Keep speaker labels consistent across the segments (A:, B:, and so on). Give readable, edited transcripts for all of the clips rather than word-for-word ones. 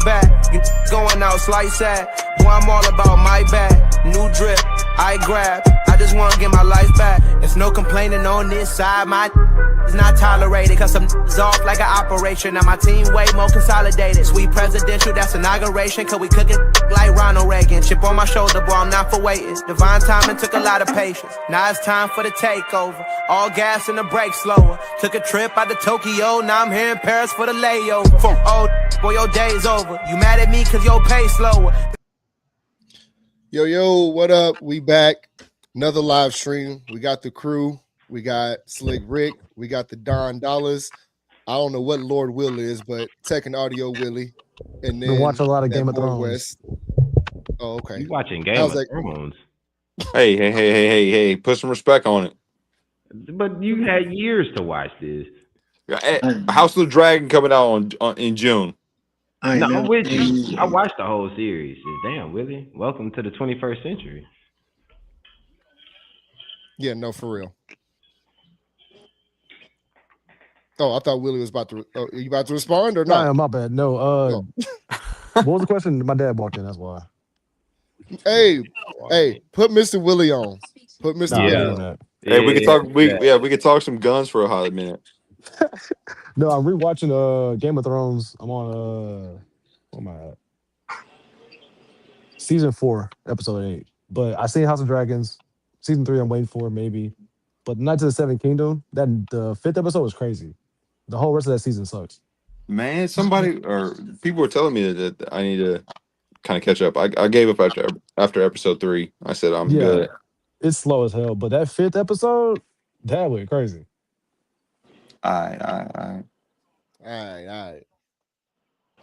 A: back. You going out slice sad. Boy, I'm all about my bag. New drip, I grab. I just wanna get my life back. There's no complaining on this side. My is not tolerated, cause some off like an operation. Now my team way more consolidated. Sweet presidential, that's inauguration. Cause we cooking like Ronald Reagan. Chip on my shoulder, boy, I'm not for waiting. Divine timing took a lot of patience. Now it's time for the takeover. All gas and the brake slower. Took a trip out to Tokyo, now I'm here in Paris for the layover. Oh, boy, your day's over. You mad at me cause your pay slower.
B: Yo, what up? We back. Another live stream. We got the crew. We got Slick Rick. We got the Don Dollars. I don't know what Lord Will is, but Tech and Audio Willie. And then
C: been watching a lot of Game of Thrones.
B: West. Oh, okay.
D: You watching Game of Thrones?
E: Hey! Put some respect on it.
D: But you had years to watch this.
E: House of the Dragon coming out in June.
D: I'm with you. I watched the whole series. Damn, Willie. Welcome to the 21st century.
B: Yeah, no, for real. Oh, I thought Willie was about to. Oh, are you about to respond or not?
C: Nah, my bad. No. What was the question? My dad walked in. That's why.
B: Hey, put Mr. Willie on. Put Mr. Willie on.
E: Hey, we can talk. We can talk some guns for a hot minute.
C: No, I'm rewatching Game of Thrones. I'm on what am I at? Season 4, episode 8. But I seen House of Dragons. Season 3, I'm waiting for maybe. But Knights of the Seven Kingdom, the 5th episode was crazy. The whole rest of that season sucks.
E: Man, somebody or people were telling me that I need to kind of catch up. I gave up after episode 3. I said I'm good.
C: It's slow as hell, but that 5th episode, that went crazy.
E: All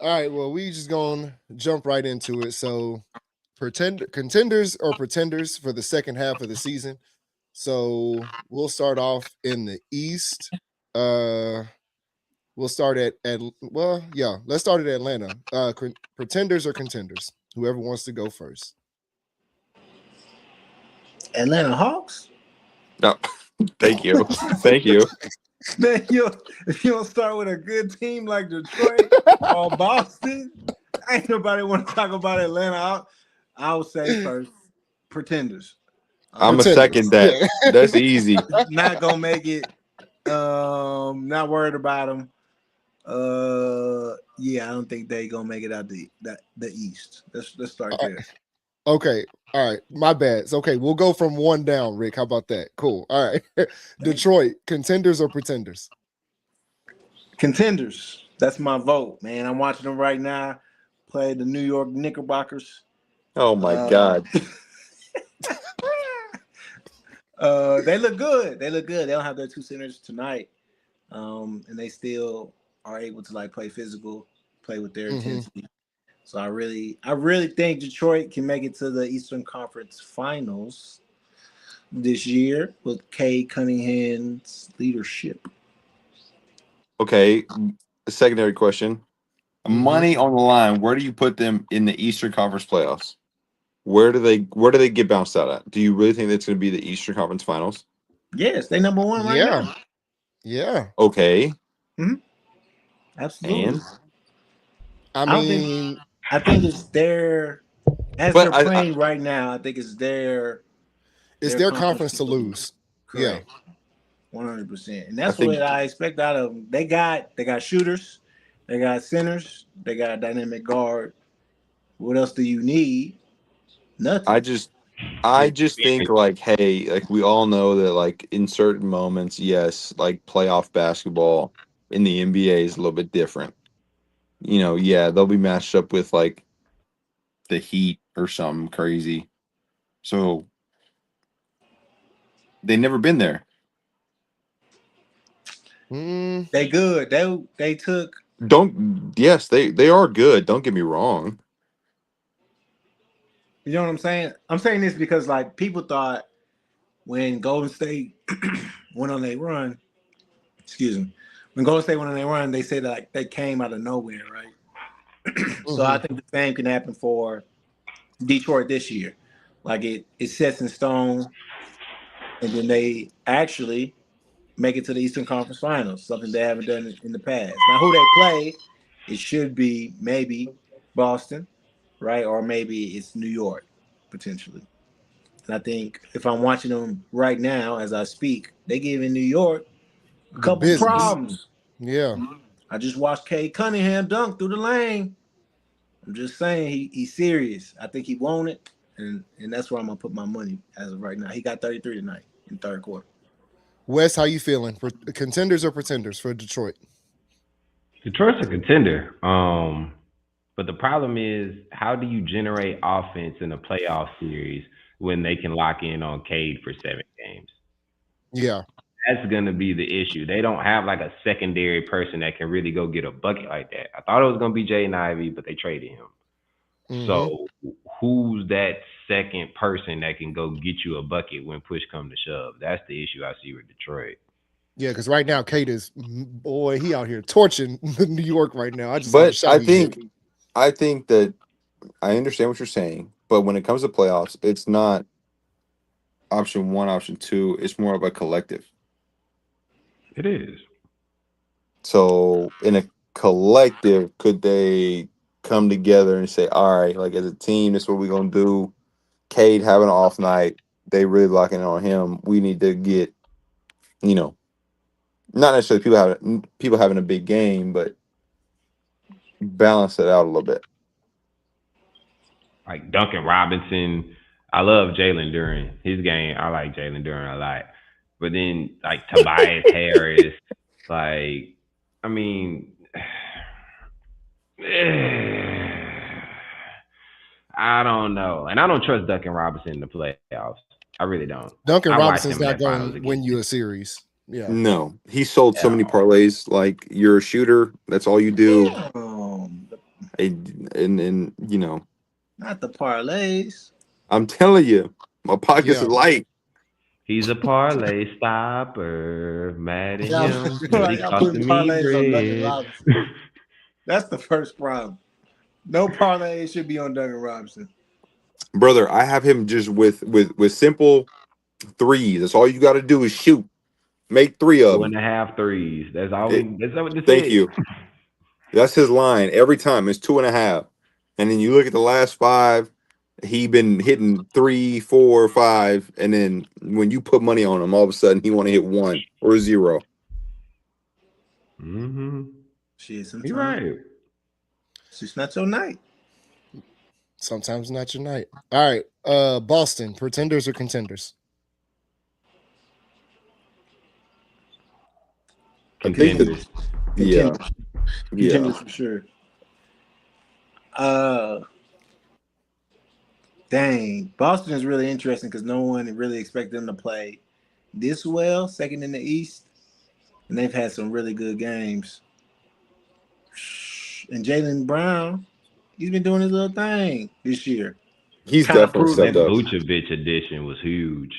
E: right.
B: Well, we just gonna jump right into it. So, contenders or pretenders for the second half of the season. So we'll start off in the East. We'll start let's start at Atlanta. Pretenders or contenders? Whoever wants to go first.
F: Atlanta Hawks?
E: No, thank you.
F: Man, if you don't start with a good team like Detroit or Boston, ain't nobody want to talk about Atlanta. I'll say first, pretenders.
E: I'm a second that. That's easy.
F: Not gonna make it. Not worried about them. I don't think they gonna make it out the East. Let's start there.
B: Okay, all right. My bad. It's okay. We'll go from 1 down, Rick. How about that? Cool. All right. Detroit, contenders or pretenders?
F: Contenders. That's my vote, man. I'm watching them right now. Play the New York Knickerbockers.
E: Oh my God.
F: They look good. They don't have their 2 centers tonight, and they still are able to play physical, play with their intensity. So I really think Detroit can make it to the Eastern Conference Finals this year with Cade Cunningham's leadership.
E: Okay, a secondary question: money on the line. Where do you put them in the Eastern Conference playoffs? Where do they get bounced out at? Do you really think that's going to be the Eastern Conference Finals?
F: Yes, they number 1 right now.
B: Yeah.
E: Okay.
F: Mm-hmm. Absolutely.
E: And?
F: I think it's their as they're playing right now. I think it's their
B: conference to lose.
F: Correct. Yeah, 100%. And that's what I expect out of them. They got shooters, they got centers, they got a dynamic guard. What else do you need? Nothing.
E: I just think we all know that in certain moments, yes, playoff basketball in the NBA is a little bit different. They'll be matched up with the Heat or something crazy. So they've never been there.
F: They good. They took.
E: They are good. Don't get me wrong.
F: You know what I'm saying? I'm saying this because people thought when Golden State went on their run, when Golden State went on their run, they said they came out of nowhere, right? So I think the same can happen for Detroit this year. It sets in stone, and then they actually make it to the Eastern Conference Finals, something they haven't done in the past. Now, who they play, it should be maybe Boston, right? Or maybe it's New York, potentially. And I think if I'm watching them right now as I speak, they giving New York a
B: The
F: couple
B: business.
F: problems.
B: Yeah.
F: I just watched Cade Cunningham dunk through the lane. I'm just saying he's serious. I think he won it, and that's where I'm gonna put my money as of right now. He got 33 tonight in third quarter.
B: Wes, how you feeling? For contenders or pretenders for Detroit?
D: Detroit's a contender. But the problem is, how do you generate offense in a playoff series when they can lock in on Cade for 7 games?
B: Yeah.
D: That's gonna be the issue. They don't have like a secondary person that can really go get a bucket like that. I thought it was gonna be Jaden Ivey, but they traded him.
B: Mm-hmm.
D: So who's that second person that can go get you a bucket when push come to shove? That's the issue I see with Detroit.
B: Yeah, because right now, Kate is boy, he out here torching New York right now. I just saw the
E: But
B: shot he hit.
E: I think that I understand what you're saying, but when it comes to playoffs, it's not option one, option two. It's more of a collective.
D: It is.
E: So in a collective, could they come together and say, all right, like as a team, this is what we're gonna do. Cade having an off night, they really locking in on him. We need to get, you know, not necessarily people having a big game, but balance it out a little bit.
D: Like Duncan Robinson. I love Jalen Duren. His game, I like Jalen Duren a lot. But then like Tobias Harris, like I mean I don't know. And I don't trust Duncan Robinson in the playoffs. I really don't.
B: Duncan
D: I watched
B: Robinson's
D: him in
B: not
D: that finals
B: going to
D: again.
B: win you a series. Yeah.
E: No, he sold so
D: At
E: many
D: all.
E: parlays. Like you're a shooter, that's all you do.
F: Damn,
E: And you know,
F: not the parlays.
E: I'm telling you, my pockets
B: Yeah.
E: are light.
D: He's a parlay stopper. Mad at
F: Y'all,
D: him because he
F: y'all putting
D: costing me
F: parlays on Duncan
D: bread.
F: Robinson. That's the first problem. No parlay should be on Duncan Robinson.
E: Brother, I have him just with simple threes. That's all you got to do is shoot. Make three of
D: Two
E: them.
D: and a half threes. That's all
E: It,
D: we. That's what this
E: thank
D: is.
E: you. That's his line every time. It's 2.5. And then you look at the last 5, he been hitting 3, 4, 5, and then when you put money on him, all of a sudden he want to hit 1 or 0.
D: Mm-hmm.
F: Shit,
D: You
F: sometimes
D: right.
F: it's just not your night.
B: Sometimes not your night. All right. Boston, pretenders or contenders?
E: I think that
D: Contenders.
E: yeah,
F: Contenders for sure. Dang, Boston is really interesting because no one really expected them to play this well, second in the East, and they've had some really good games. And Jalen Brown, he's been doing his little thing this year.
E: he's
F: Kind of
E: definitely
F: proving
D: That
E: stepped up.
D: Vucevic addition was huge.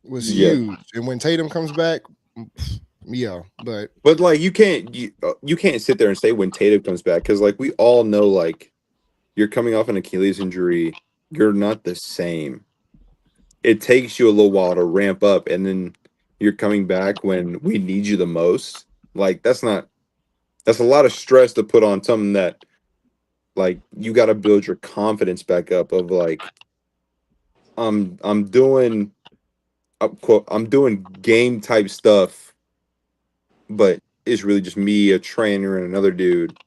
B: Was
E: Yeah.
B: huge. And when Tatum comes back, yeah, but
E: But like you can't sit there and say when Tatum comes back cuz like we all know like you're coming off an Achilles injury, you're not the same. It takes you a little while to ramp up and then you're coming back when we need you the most. Like that's a lot of stress to put on something that like you got to build your confidence back up of like I'm doing quote I'm doing game type stuff, but it's really just me, a trainer, and another dude,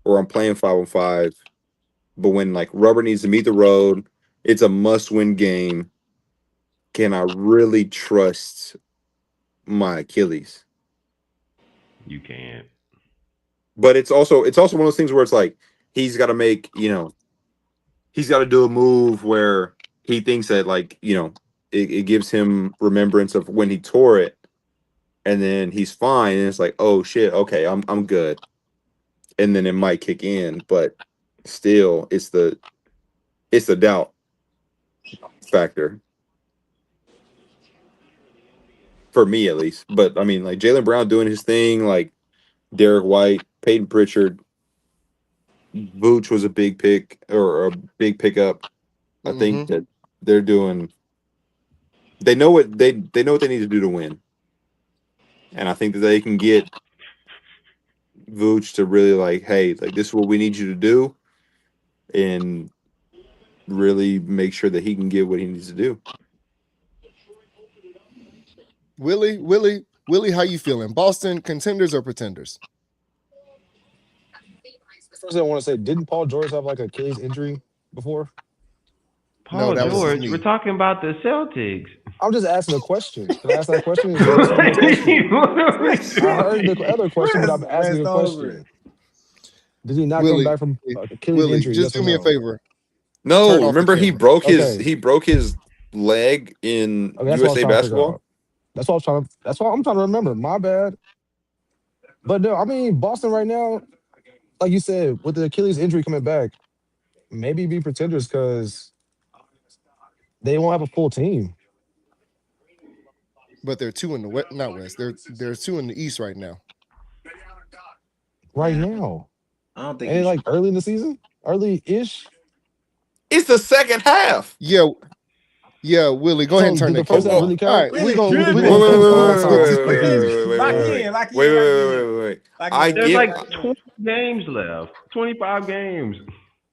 E: or I'm playing 5-on-5. But when like rubber needs to meet the road, it's a must win game. Can I really trust my Achilles?
D: You can't.
E: But it's also one of those things where it's like he's got to make, he's got to do a move where he thinks that like, it gives him remembrance of when he tore it and then he's fine and it's like, oh shit, okay, I'm good. And then it might kick in, but still it's the doubt factor for me at least. But I mean, like Jalen Brown doing his thing, like Derek White, Peyton Pritchard, Vooch was a big pick or a big pickup. I think that they're doing. They know what they know what they need to do to win, and I think that they can get Vooch to really like, hey, like this is what we need you to do. and really make sure that he can get what he needs to do.
B: Willie, how you feeling? Boston contenders or pretenders?
C: First thing I want to say, didn't Paul George have like a Achilles injury before?
B: No,
D: Paul
B: that was his
D: George,
B: knee.
D: we're talking about the Celtics.
C: I'm just asking a question. Can I ask that question? Is yes or no question? I heard the other question, but I'm asking a question. Did he not come
B: Willie,
C: back from Achilles
B: Willie,
C: injury?
B: just
C: Yes or
B: do me a
C: no?
B: favor.
E: No,
B: Turn off the
E: remember he
B: camera.
E: broke his
C: Okay.
E: he broke his leg in
C: Okay, that's what I was
E: USA
C: trying to figure
E: basketball.
C: out. That's what I was trying to. That's what I'm trying to remember. My bad. But no, I mean Boston right now, like you said, with the Achilles injury coming back, maybe be pretenders because they won't have a full team
B: But they're two in the west, not west. There's two in the east right now.
C: right
F: Yeah.
C: now.
F: I don't think
C: And
F: you
C: like
F: should.
C: early in the season, early-ish.
E: It's the second half.
B: Yeah, Willie, go
C: So
B: ahead and turn
C: did the
B: that
C: first
B: camera
C: half
B: off.
C: really
B: All
C: count?
B: right,
F: Really
B: we
F: tripping.
B: gonna
E: Wait,
B: focus
C: Oh,
B: on
C: I'm sorry.
B: Celtics
C: I'm confused.
F: Lock
B: contenders.
F: in, lock in,
E: Wait,
F: lock
E: wait,
F: in.
E: wait, wait, wait.
F: Lock
E: I
F: in,
D: There's
E: get,
D: like
F: lock in.
D: 20 games left. 25 games.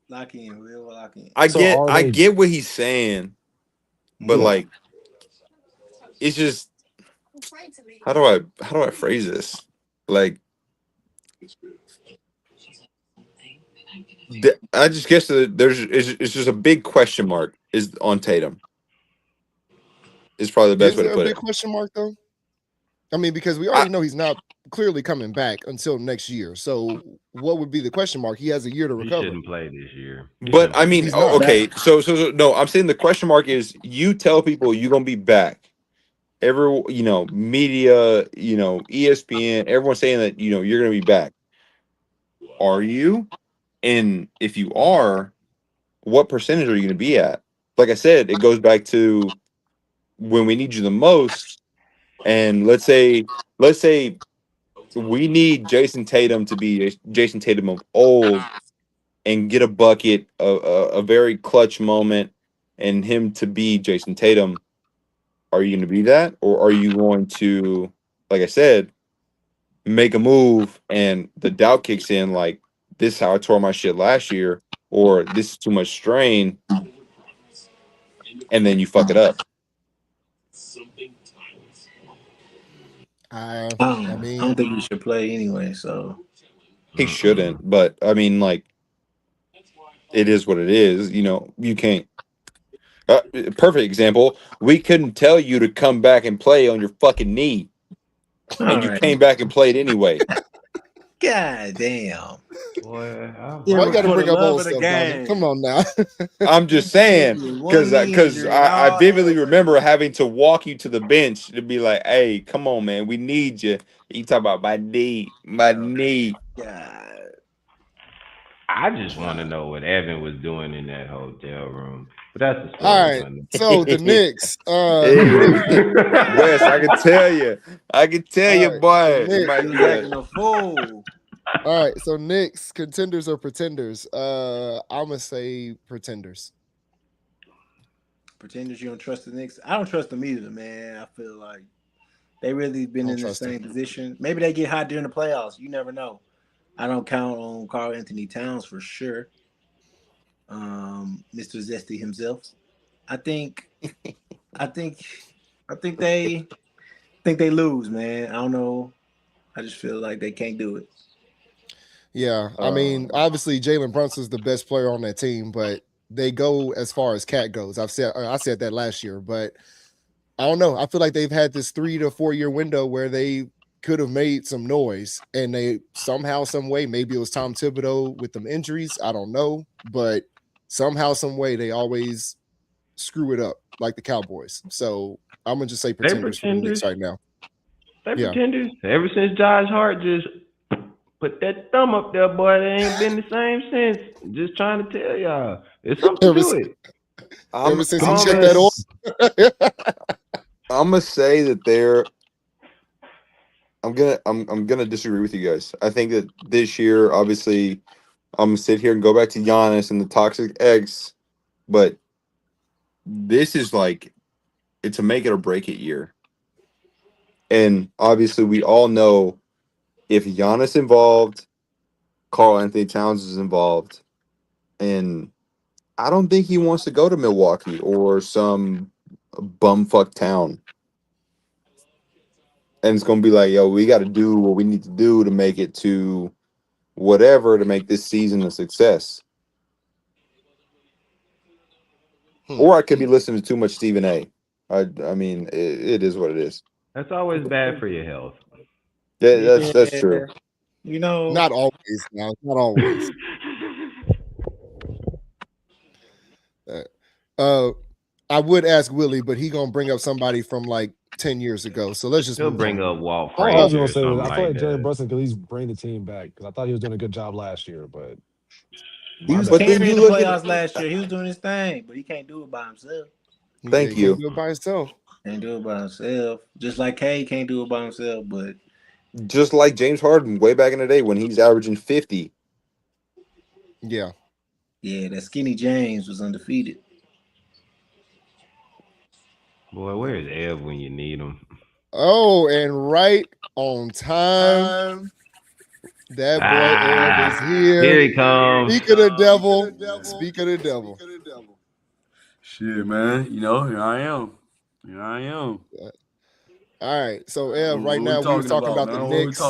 F: Lock in, we'll lock in.
C: So are
E: I
C: they?
E: get what he's saying, but
C: Yeah.
E: like, it's just how do I phrase this? Like, I just guess that it's just a big question mark is on Tatum. Is probably the best
B: Is
E: way to
B: there a
E: put
B: big
E: it.
B: question mark though? I mean, because we
E: I,
B: already know he's not clearly coming back until next year. So what would be the question mark? He has a year to
D: He
B: recover.
D: shouldn't play this year.
E: but I mean,
B: He's not.
E: okay, so no, I'm saying the question mark is you tell people you're gonna be back. Every media, ESPN, everyone's saying that you're gonna be back. Are you? And if you are, what percentage are you gonna be at? Like I said, it goes back to when we need you the most. And let's say we need Jason Tatum to be Jason Tatum of old and get a bucket, a very clutch moment, and him to be Jason Tatum. Are you going to be that, or are you going to, like I said, make a move and the doubt kicks in? Like, this is how I tore my shit last year, or this is too much strain, and then you fuck it up.
B: I
F: I
B: mean,
F: don't think you should play anyway. So
E: He shouldn't, but I mean, like, it is what it is. You can't. Perfect example. We couldn't tell you to come back and play on your fucking knee,
F: all
E: and you
F: right.
E: came back and played anyway.
F: God damn.
D: Boy,
B: why you got to
F: For
B: bring
F: the
B: up
F: love
B: old
F: of the
B: stuff, Donnie?
F: game.
B: Come on now.
E: I'm just saying
F: One knee
E: because
F: injury and
E: I
F: all
E: vividly
F: that.
E: remember having to walk you to the bench to be like, "Hey, come on, man, we need you." You talk about my knee, my knee.
F: God.
D: I just want to know what Evan was doing in that hotel room. But that's the
B: All
D: story,
B: right.
D: Sunday.
B: So the Knicks.
E: Hey, Wes, I can tell you,
B: All right,
E: boy,
B: so
E: it
B: Nick,
E: might
F: He was
E: be
F: acting a fool.
B: all right, so Knicks, contenders or pretenders? I'm gonna say pretenders.
F: Pretenders you don't trust the Knicks. I don't trust them either, man. I feel like they really been
B: Don't
F: in the
B: trust
F: same
B: them.
F: position. Maybe they get hot during the playoffs. You never know. I don't count on Karl Anthony Towns for sure. Mr. Zesty himself. I think I think I think they lose, man. I don't know. I just feel like they can't do it.
B: Yeah, I mean, obviously Jalen Brunson's the best player on that team, but they go as far as Cat goes. I said that last year, but I don't know. I feel like they've had this 3 to 4 year window where they could have made some noise, and they somehow, some way, maybe it was Tom Thibodeau with them injuries. I don't know, but somehow, some way, they always screw it up like the Cowboys. So I'm gonna just say
D: They
B: pretenders for the Knicks
D: pretenders.
B: right now.
D: They
B: Yeah.
D: pretenders. Ever since Josh Hart just put that thumb up there, boy, they ain't been the same since. Just trying to tell y'all. It's something
B: Ever
D: to
B: since-
D: it.
B: Ever since he
D: I'm
B: checked
D: gonna-
B: that off.
E: I'm gonna say that they're. I'm gonna disagree with you guys. I think that this year, obviously, I'm gonna sit here and go back to Giannis and the toxic X, but this is like it's a make it or break it year. And obviously, we all know if Giannis involved, Karl Anthony Towns is involved, and I don't think he wants to go to Milwaukee or some bumfuck town. And it's gonna be like, yo, we got to do what we need to do to make it to whatever to make this season a success. Or I could be listening to too much Stephen A. I mean, it is what it is.
D: That's always bad for your health.
E: That's true.
F: You know,
B: Not always. Now, not always. I would ask Willie, but he gonna bring up somebody from like 10 years ago. So let's just
D: He'll
B: move
D: bring
B: on.
D: up Walt
C: All I was
D: Frazier
C: gonna
D: or
C: say was
D: something
C: I feel like
D: like
C: Jalen
D: that.
C: Brunson could at least bring the team back because I thought he was doing a good job last year, but
F: he was
E: But then
F: carrying
E: you
F: the
E: look at
F: playoffs last year. He was doing his thing, but he can't do it by himself.
E: Thank
B: He
E: you.
B: can't do it by himself.
F: Can't do it by himself. Just like K can't do it by himself, but
E: just like James Harden way back in the day when he's averaging 50.
B: Yeah.
F: yeah, that skinny James was undefeated.
D: Boy, where's Ev when you need him?
B: Oh, and right on time. That boy Ev is here.
D: Here he comes.
B: Speak of the devil. Speak of the devil.
G: Shit, man. You know, here I am. Here I am.
B: All right. So Ev, right now we were talking about the Knicks.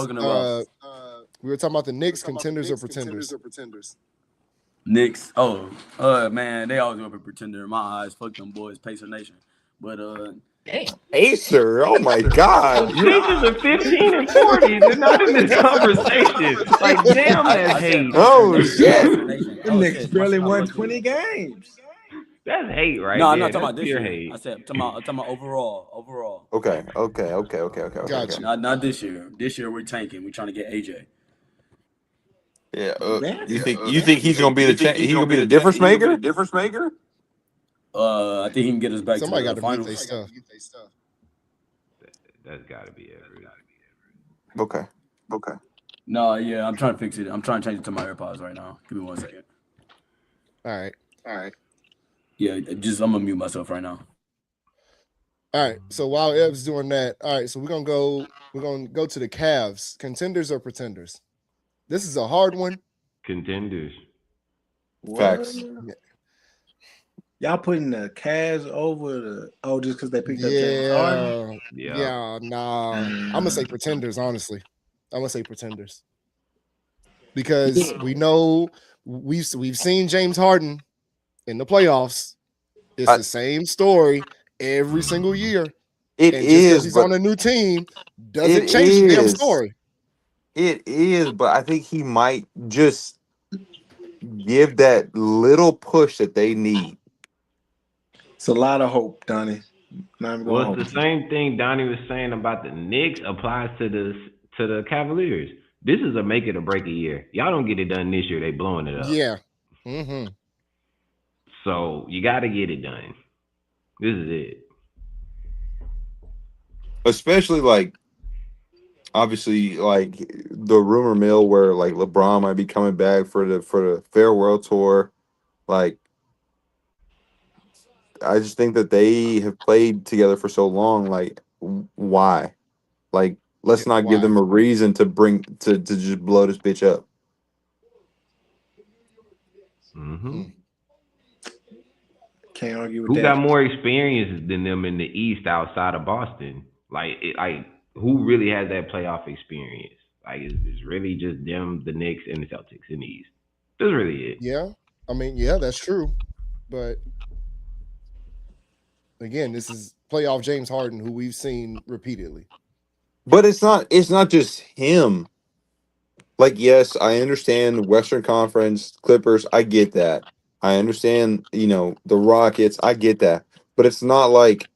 B: We were talking about the Knicks, contenders or pretenders.
G: Knicks. Oh, man, they always gonna be a pretender in my eyes. Fuck them boys, Pacer Nation. But
E: Acer, oh my God.
D: Pacers are 15 and 40. They're not in this conversation. Like, damn, that's hate.
E: Oh shit.
F: The Knicks barely won 20 games.
D: That's hate right
G: no,
D: there.
G: I'm not talking
D: That's
G: about this
D: pure
G: year.
D: hate.
G: I said I'm talking about overall.
E: Okay.
B: Gotcha.
G: Not this year. This year we're tanking. We're trying to get AJ.
E: Yeah. You think he's gonna be the difference maker?
G: I think he can get us back
B: Somebody
G: to
B: got
G: the
B: to mute
G: finals.
B: their stuff.
D: That's got to be every.
E: Okay.
G: No, yeah, I'm trying to fix it. I'm trying to change it to my AirPods right now. Give me 1 second.
B: All right.
G: Yeah, just I'm gonna mute myself right now.
B: All right. So while Ev's doing that, all right. So we're gonna go to the Cavs. Contenders or pretenders? This is a hard one.
D: Contenders.
E: Facts.
F: Y'all putting the Cavs over the just because they picked up James Harden?
B: Yeah. Nah. I'm gonna say pretenders. Honestly, I'm gonna say pretenders because we know we've seen James Harden in the playoffs. It's the same story every single year.
E: It
B: and
E: is,
B: just because he's
E: but
B: on a new team doesn't change the damn story.
E: It is, but I think he might just give that little push that they need.
F: It's a lot of hope, Donnie.
D: Well, it's the same thing Donnie was saying about the Knicks applies to the Cavaliers. This is a make it or break a year. Y'all don't get it done this year, they blowing it up.
B: Yeah. Mm-hmm.
D: So you got to get it done. This is it.
E: Especially like, obviously, like the rumor mill where like LeBron might be coming back for the farewell tour. Like, I just think that they have played together for so long. Like, why? Like, let's not give them a reason to just blow this bitch up.
D: Mm-hmm.
F: Can't argue with
D: Who
F: that.
D: got more experience than them in the East outside of Boston? Like who really has that playoff experience? Like, it's really just them, the Knicks, and the Celtics in the East. That's really it.
B: Yeah. I mean, yeah, that's true. But again, this is playoff James Harden, who we've seen repeatedly.
E: But it's not just him. Like, yes, I understand Western Conference, Clippers, I get that. I understand, the Rockets, I get that. But it's not like,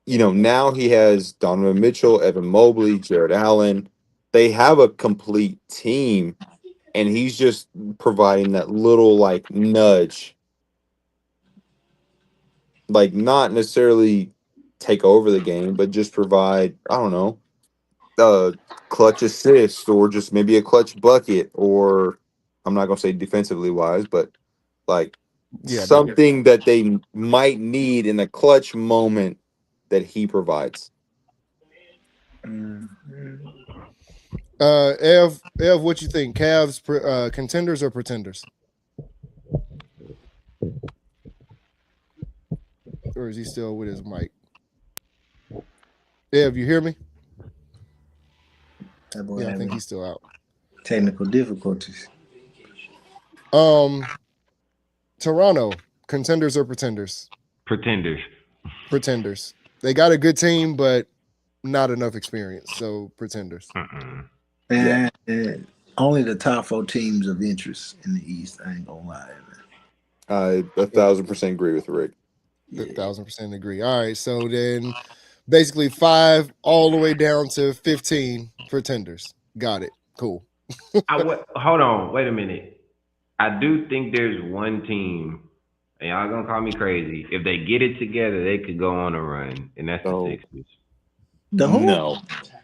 E: now he has Donovan Mitchell, Evan Mobley, Jared Allen. They have a complete team, and he's just providing that little, like, nudge. Like, not necessarily take over the game, but just provide, I don't know, clutch assist or just maybe a clutch bucket, or I'm not gonna say defensively wise, but like something that they might need in a clutch moment that he provides.
B: Ev, what you think? Cavs, contenders or pretenders? Or is he still with his mic? Ev, you hear me?
F: That boy
B: Yeah, I think
F: having
B: he's still out.
F: technical difficulties.
B: Toronto, contenders or pretenders?
D: Pretenders.
B: Pretenders. They got a good team, but not enough experience. So pretenders.
F: Man, only the top 4 teams of interest in the East. I ain't gonna lie, man.
E: I 1,000% agree with Rick.
B: 1,000% agree. All right, so then basically 5 all the way down to 15 pretenders. Got it. Cool.
D: Hold on, wait a minute. I do think there's one team, and y'all gonna call me crazy. If they get it together, they could go on a run, and that's the
E: Oh.
D: Sixers.
F: The who?
E: No.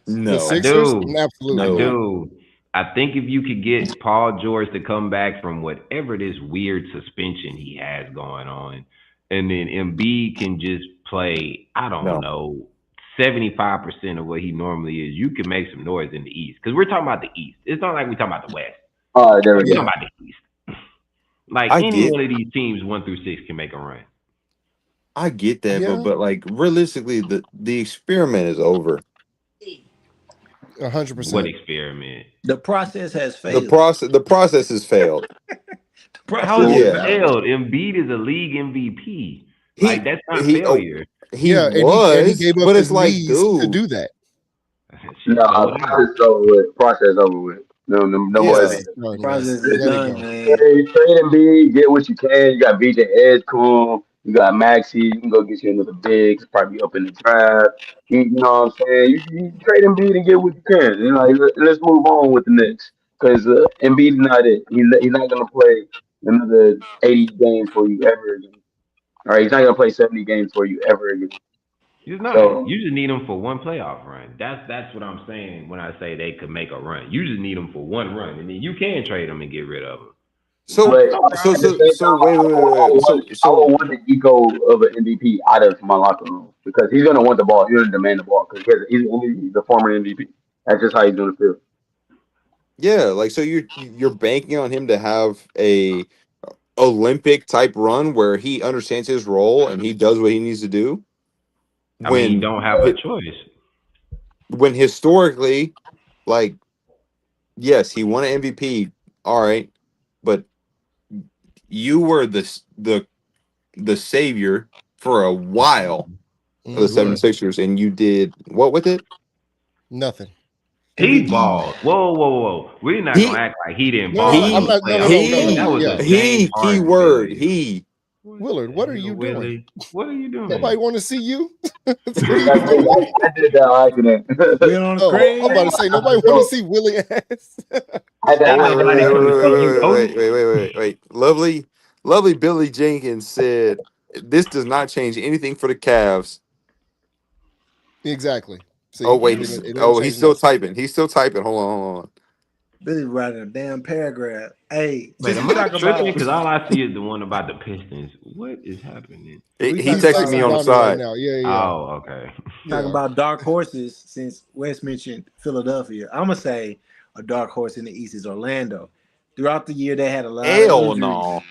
B: The
E: No.
B: Sixers?
D: do.
B: Absolutely.
D: I
E: No.
D: do. I think if you could get Paul George to come back from whatever this weird suspension he has going on, and then Embiid can just play, I don't know, 75% of what he normally is, you can make some noise in the East. Because we're talking about the East. It's not like we're talking about the West.
H: There we
D: We're
H: go.
D: talking about the East. Like
E: I
D: any
E: get-
D: one of these teams, 1 through 6 can make a run.
E: I get that,
B: Yeah.
E: but like realistically, the experiment is over.
B: 100%.
D: What experiment?
F: The process has
E: The
F: failed.
E: process has failed.
D: How is
E: Yeah.
D: it failed? Embiid is a league MVP.
E: He-
D: Like that's not
E: he- oh,
D: failure.
E: He
B: and
E: was,
B: he gave up
E: but
B: his
E: it's like,
B: knees
E: dude,
B: to do that.
D: Shit
H: No,
D: sold out.
H: process over with. Process over with. No more
E: Yeah.
H: Embiid.
B: Right,
F: Process
B: there
F: is
B: you
F: done,
B: go.
F: man.
H: Hey, trade Embiid, get what you can. You got VJ Edge, cool. You got Maxi. You can go get you another big. It's probably up in the draft. You know what I'm saying? You trade Embiid and get what you can. You know, let's move on with the Knicks because Embiid is not it. He's not gonna play another 80 games for you ever again. All right, he's not gonna play 70 games for you ever again.
D: He's not.
H: So-
D: You just need him for one playoff run. That's what I'm saying when I say they could make a run. You just need him for one run, and then you can trade him and get rid of him.
E: So
H: But
E: so
H: at the
E: so
H: same
E: so
H: time,
E: wait.
H: I would want the ego of an MVP out of my locker room because he's gonna want the ball. He's gonna demand the ball because he's the former MVP. That's just how he's gonna feel.
E: Yeah, like so you're banking on him to have a Olympic type run where he understands his role and he does what he needs to do.
D: I mean, you don't have a choice.
E: When historically, like, yes, he won an MVP, all right, but you were the savior for a while of the 76ers, and you did what with it?
B: Nothing.
D: He balled. Whoa. We're not gonna act like he didn't ball.
B: No, I'm not. No.
D: That was a James Harden
E: keyword
D: failure.
E: he.
B: Willard, what are you doing?
D: What are you doing?
B: Nobody want to see you.
H: I did that on accident.
F: We're on the screen.
B: I'm about to say nobody want to see Willie ass.
E: Wait. Lovely Billy Jenkins said this does not change anything for the Cavs.
B: Exactly. See,
E: he's still typing. He's still typing. Hold on.
F: Billy writing a damn paragraph. Hey,
D: Wait, am I tripping? Because all I see is the one about the Pistons. What is happening?
E: He texted me on the side.
B: Right now. Yeah.
D: Oh, okay.
F: Talking about dark horses, since Wes mentioned Philadelphia, I'm gonna say a dark horse in the East is Orlando. Throughout the year, they had a lot of injuries.
E: No.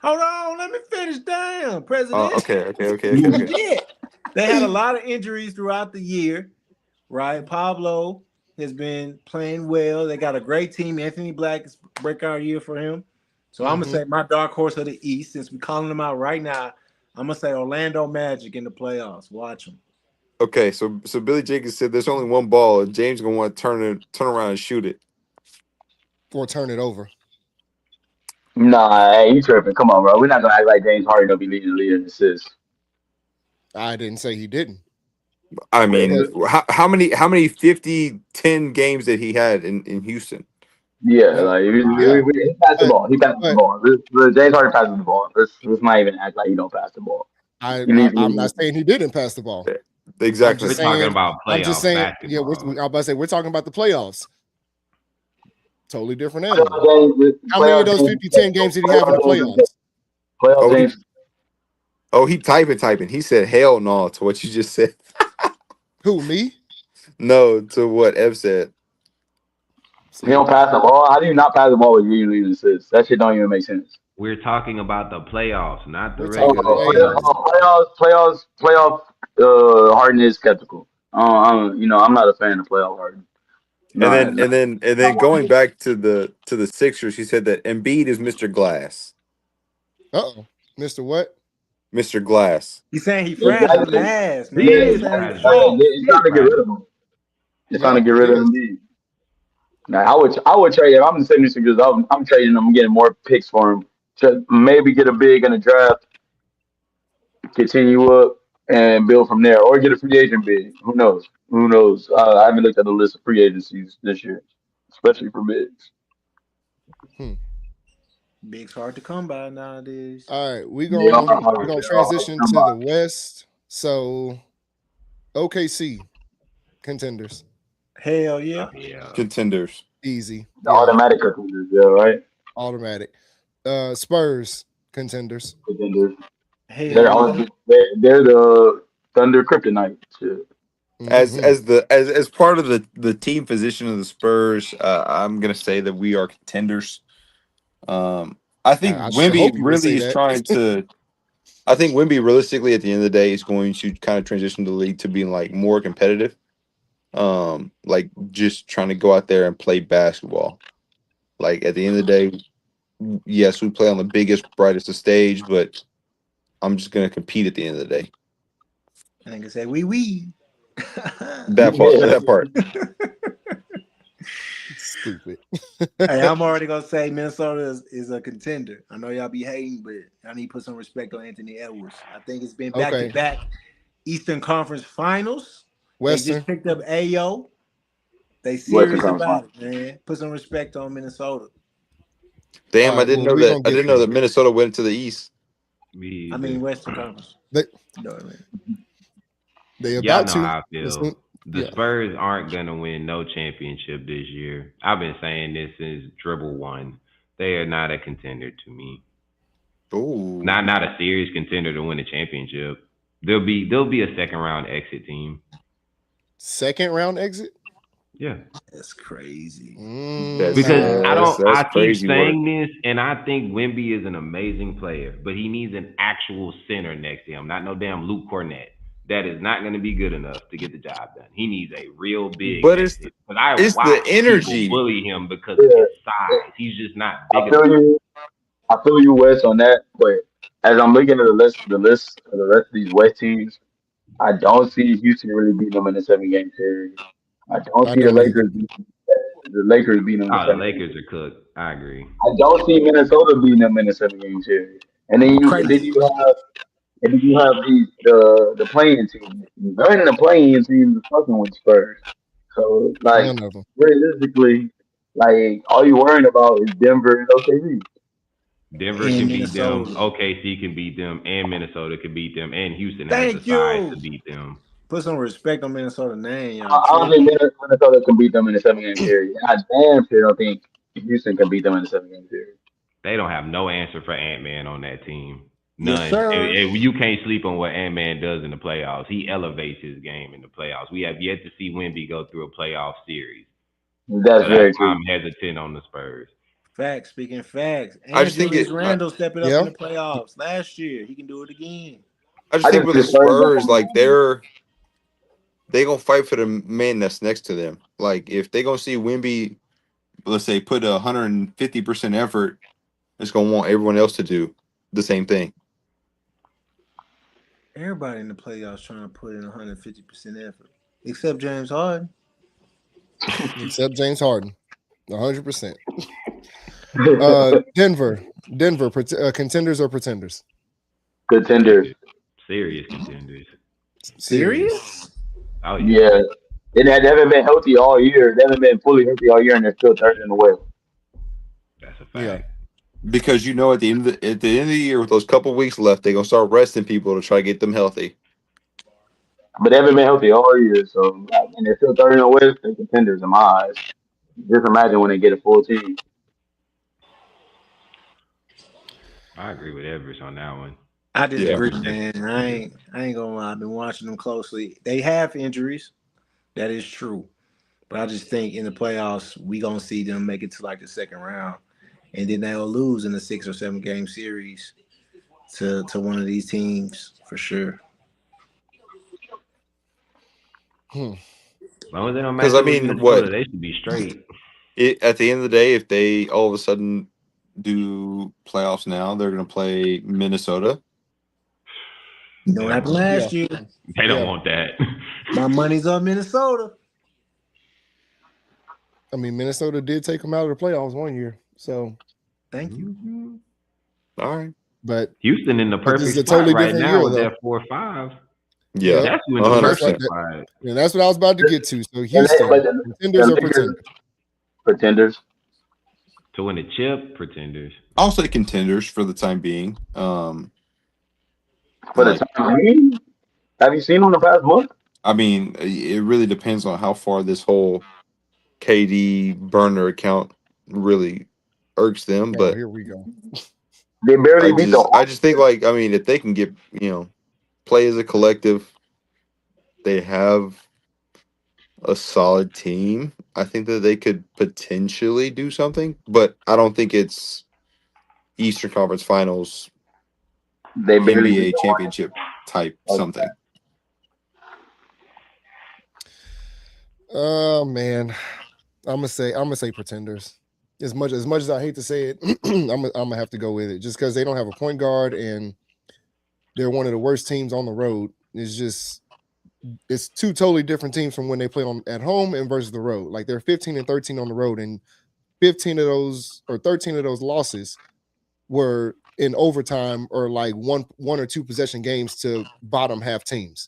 F: Hold on, let me finish down, President.
E: Okay.
F: Yeah. They had a lot of injuries throughout the year, right? Pablo has been playing well. They got a great team. Anthony Black is breakout year for him. So I'm gonna say my dark horse of the East, since we're calling them out right now, I'm gonna say Orlando Magic in the playoffs. Watch them.
E: Okay, so Billy Jenkins said there's only one ball, and James gonna want to turn around and shoot it,
B: or turn it over.
H: Nah, hey, you tripping? Come on, bro. We're not gonna act like James Harden don't be leading the league in assists.
B: I didn't say he didn't.
E: I mean, how many 50-10 games that he had in Houston?
H: Yeah, like he passed the ball. He passed the ball. James Harden passes the ball. Let's not even act like he don't pass the ball.
B: I'm not saying he didn't pass the ball.
E: Exactly.
D: We're talking about playoffs.
B: I'm just saying.
D: Basketball.
B: I'm about to say we're talking about the playoffs. Totally different animal. How many of those 50-10 games did he have in the playoffs?
H: Playoff games.
E: He typing. He said hell no to what you just said.
B: Who, me?
E: No, to what Ev said.
H: He don't pass the ball. How do you not pass the ball with you leading assists? That shit don't even make sense.
D: We're talking about the playoffs, not the
B: We're talking
D: regular
B: playoffs.
D: season.
H: Playoff. Harden is skeptical. I'm not a fan of playoff Harden.
E: And then going back to the Sixers, he said that Embiid is Mr. Glass.
B: Uh-oh. Mr. What?
E: Mr. Glass.
F: He's saying he fragile
H: Exactly.
F: ass, man.
H: Yeah,
F: He's saying he's soft.
H: it's trying to get rid of him. It's trying to get rid of him. Now, I would trade him. I'm the 76ers. I'm trading him. I'm getting more picks for him. To maybe get a big in the draft, continue up, and build from there, or get a free agent big. Who knows? Who knows? I haven't looked at the list of free agencies this year, especially for bigs.
F: Big's hard to come by nowadays.
B: All right, we're
H: Yeah,
B: gonna transition to the West. So OKC contenders.
F: Hell yeah.
D: Yeah.
E: Contenders.
B: Easy.
H: The automatic contenders, yeah, right?
B: Automatic. Spurs contenders.
H: Contenders.
F: Hell
H: They're the Thunder Kryptonite. Shit.
E: As part of the team position of the Spurs, I'm gonna say that we are contenders. I think
B: I sure
E: Wemby
B: hope you would
E: really
B: say
E: is
B: that.
E: trying to. I think Wemby realistically at the end of the day is going to kind of transition the league to being like more competitive. Like just trying to go out there and play basketball. Like at the end of the day, yes, we play on the biggest, brightest of stage, but I'm just gonna compete at the end of the day.
F: I think I say wee.
E: That part.
B: Stupid.
F: Hey, I'm already gonna say Minnesota is a contender. I know y'all be hating, but I need to put some respect on Anthony Edwards. I think it's been back to back Eastern Conference Finals.
B: Western.
F: They just picked up Ayo. They serious about it, man. Put some respect on Minnesota.
E: Damn, I didn't know that. I didn't know that Minnesota went to the East.
F: I mean Western Conference.
B: They about
D: Y'all know how I feel. The Spurs aren't gonna win no championship this year. I've been saying this since dribble one. They are not a contender to me.
E: Ooh.
D: Not a serious contender to win a championship. They'll be a second round exit team.
B: Second round exit?
F: Yeah. That's crazy.
D: Because I keep saying this, and I think Wemby is an amazing player, but he needs an actual center next to him, not no damn Luke Cornett. That is not going to be good enough to get the job done. He needs a real big.
E: But it's the energy.
D: People bully him because of his size. He's just not big enough.
H: I feel you, Wes, on that. But as I'm looking at the list of the rest of these West teams, I don't see Houston really beating them in a 7-game series. I don't see the Lakers beating them.
D: The Lakers are cooked. I agree.
H: I don't see Minnesota beating them in a 7-game series. And then you have the playing team. None of the playing teams are fucking with Spurs. So realistically, like all you worrying about is Denver and OKC.
D: Denver can beat them, OKC can beat them, and Minnesota can beat them, and Houston has the size to beat them.
F: Put some respect on Minnesota's name.
H: I don't think Minnesota can beat them in a 7-game series. I damn sure don't think Houston can beat them in a 7-game series.
D: They don't have no answer for Ant-Man on that team. None.
F: Yes, sir.
D: And you can't sleep on what Ant-Man does in the playoffs. He elevates his game in the playoffs. We have yet to see Wemby go through a playoff series.
H: That's very true.
D: I'm hesitant on the Spurs.
F: Facts. Speaking facts. And
E: I just think
F: Randall stepping up in the playoffs last year. He can do it again.
E: I just think with the Spurs, like they're gonna fight for the man that's next to them. Like if they gonna see Wemby, let's say, put 150% effort, it's gonna want everyone else to do the same thing.
F: Everybody in the playoffs trying to put in 150% effort, except James Harden.
B: Except James Harden, 100%. Denver, contenders or pretenders?
H: Contenders.
D: Serious contenders.
F: Serious?
D: Oh
H: yeah. They haven't been healthy all year. They haven't been fully healthy all year, and they're still third in the West.
D: That's a fact. Yeah.
E: Because at the end of the year, with those couple weeks left, they're gonna start resting people to try to get them healthy.
H: But they haven't been healthy all year, so and they're still third in the West. They're contenders in my eyes. Just imagine when they get a full team.
D: I agree with Everest on that one.
F: I disagree, man. I ain't gonna lie. I've been watching them closely. They have injuries. That is true. But I just think in the playoffs, we gonna see them make it to like the second round, and then they'll lose in the 6 or 7 game series to one of these teams for sure.
D: As long as they don't match
E: Because I
D: up with
E: mean,
D: Minnesota, they should be straight.
E: at the end of the day, if they all of a sudden do playoffs now, they're going to play Minnesota.
F: You know what happened last year?
D: They don't want that.
F: My money's on Minnesota.
B: I mean, Minnesota did take them out of the playoffs one year, so
F: thank you.
D: Mm-hmm.
E: All right,
B: but
D: Houston in the perfect
B: this is a
D: spot
B: totally
D: right
B: different
D: now
B: year,
D: with
B: though.
D: that 4-5.
E: yeah,
D: That's when the
E: 100%.
D: perfect spot.
B: And that's what I was about to get to. So
H: And
B: Houston,
H: but
B: contenders
H: the
B: or
H: Lakers,
B: pretenders?
H: pretenders.
D: To win a chip, pretenders.
E: I'll say contenders for the time being.
H: For the
E: Like,
H: time being, have you seen them the past month?
E: I mean, it really depends on how far this whole KD burner account really irks them.
B: Oh,
E: But
B: here we go.
H: They barely beat the.
E: I just think, like, I mean, if they can get, play as a collective, they have a solid team. I think that they could potentially do something, but I don't think it's Eastern Conference Finals,
H: They barely
E: NBA
H: beat the
E: championship type something.
B: Oh man, I'm gonna say pretenders. As much as I hate to say it, I'm gonna have to go with it just because they don't have a point guard and they're one of the worst teams on the road. It's two totally different teams from when they play at home and versus the road. Like they're 15 and 13 on the road, and 15 of those or 13 of those losses were in overtime or like one or two possession games to bottom half teams.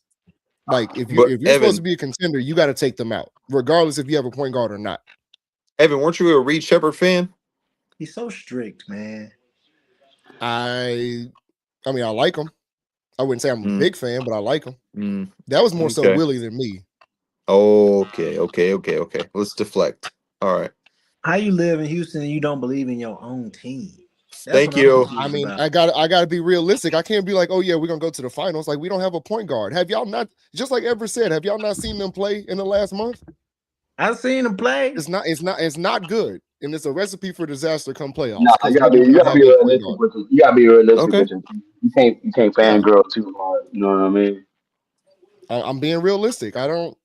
B: Like if you're
E: Evan,
B: supposed to be a contender, you got to take them out, regardless if you have a point guard or not.
E: Evan, weren't you a Reed Shepard fan?
F: He's so strict, man.
B: I mean, I like him. I wouldn't say I'm a big fan, but I like him. That was more so Willie than me.
E: Okay. Let's deflect. All right.
F: How you live in Houston and you don't believe in your own team?
E: Thank you.
B: I mean, I gotta be realistic. I can't be like, oh yeah, we're gonna go to the finals. Like we don't have a point guard. Have y'all not? Just like Ever said, have y'all not seen them play in the last month?
F: I've seen them play.
B: It's not good, and it's a recipe for disaster come playoffs.
H: No, you gotta be realistic. You gotta be realistic.
E: Okay.
H: You can't fangirl too hard. You know what I mean?
B: I'm being realistic. I don't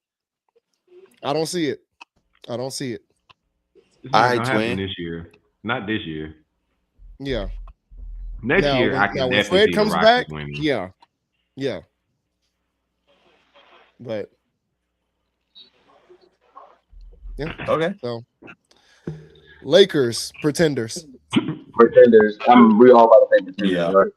B: see it. I don't see it.
D: It's not gonna happen this year. Not this year.
B: Yeah.
D: Next year, I can definitely
B: Fred
D: see
B: comes
D: the
B: back.
D: Rockets winning.
B: Yeah. But yeah.
E: Okay.
B: So Lakers pretenders.
H: Pretenders. We all about to say pretenders.
E: Yeah.
H: Right?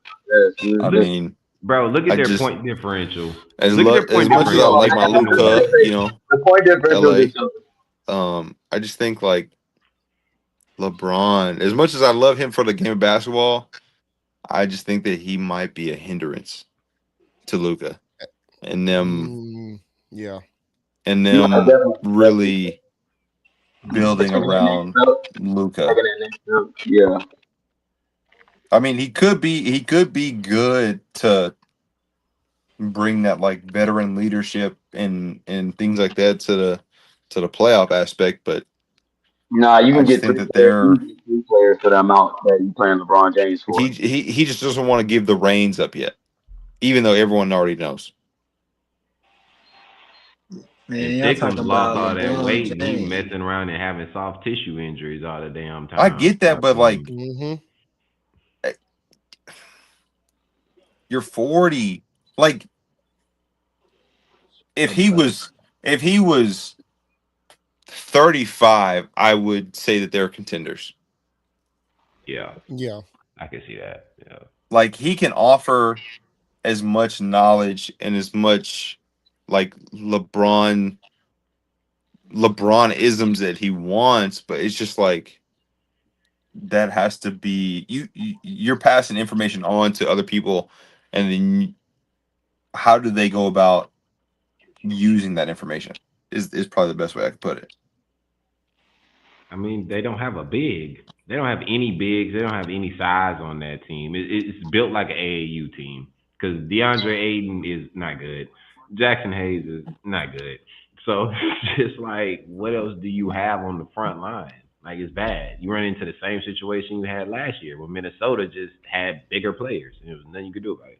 H: Yes,
E: I mean,
D: bro, look at their point differential.
E: As much as I like my Luka,
H: the point differential.
E: LA, I just think like LeBron, as much as I love him for the game of basketball, I just think that he might be a hindrance to Luka and them. And them really building around Luka.
H: Yeah.
E: I mean, he could be good to bring that like veteran leadership and things like that to the playoff aspect, but
H: you can get
E: think that they're
H: three players for the amount that you playing LeBron James for.
E: He just doesn't want to give the reins up yet, even though everyone already knows.
D: Man, Thickums lost all that weight and he messing around and having soft tissue injuries all the damn time.
E: I get that, but like you're 40. Like if he was 35, I would say that they're contenders.
D: Yeah.
B: Yeah.
D: I can see that. Yeah.
E: Like he can offer as much knowledge and as much like LeBron isms that he wants, but it's just like that has to be you're passing information on to other people, and then how do they go about using that information is probably the best way I could put it.
D: I mean, they don't have a big. They don't have any bigs. They don't have any size on that team. It's built like an AAU team because DeAndre Ayton is not good. Jackson Hayes is not good. So it's just like, what else do you have on the front line? Like, it's bad. You run into the same situation you had last year when Minnesota just had bigger players. And there was nothing you could do about it.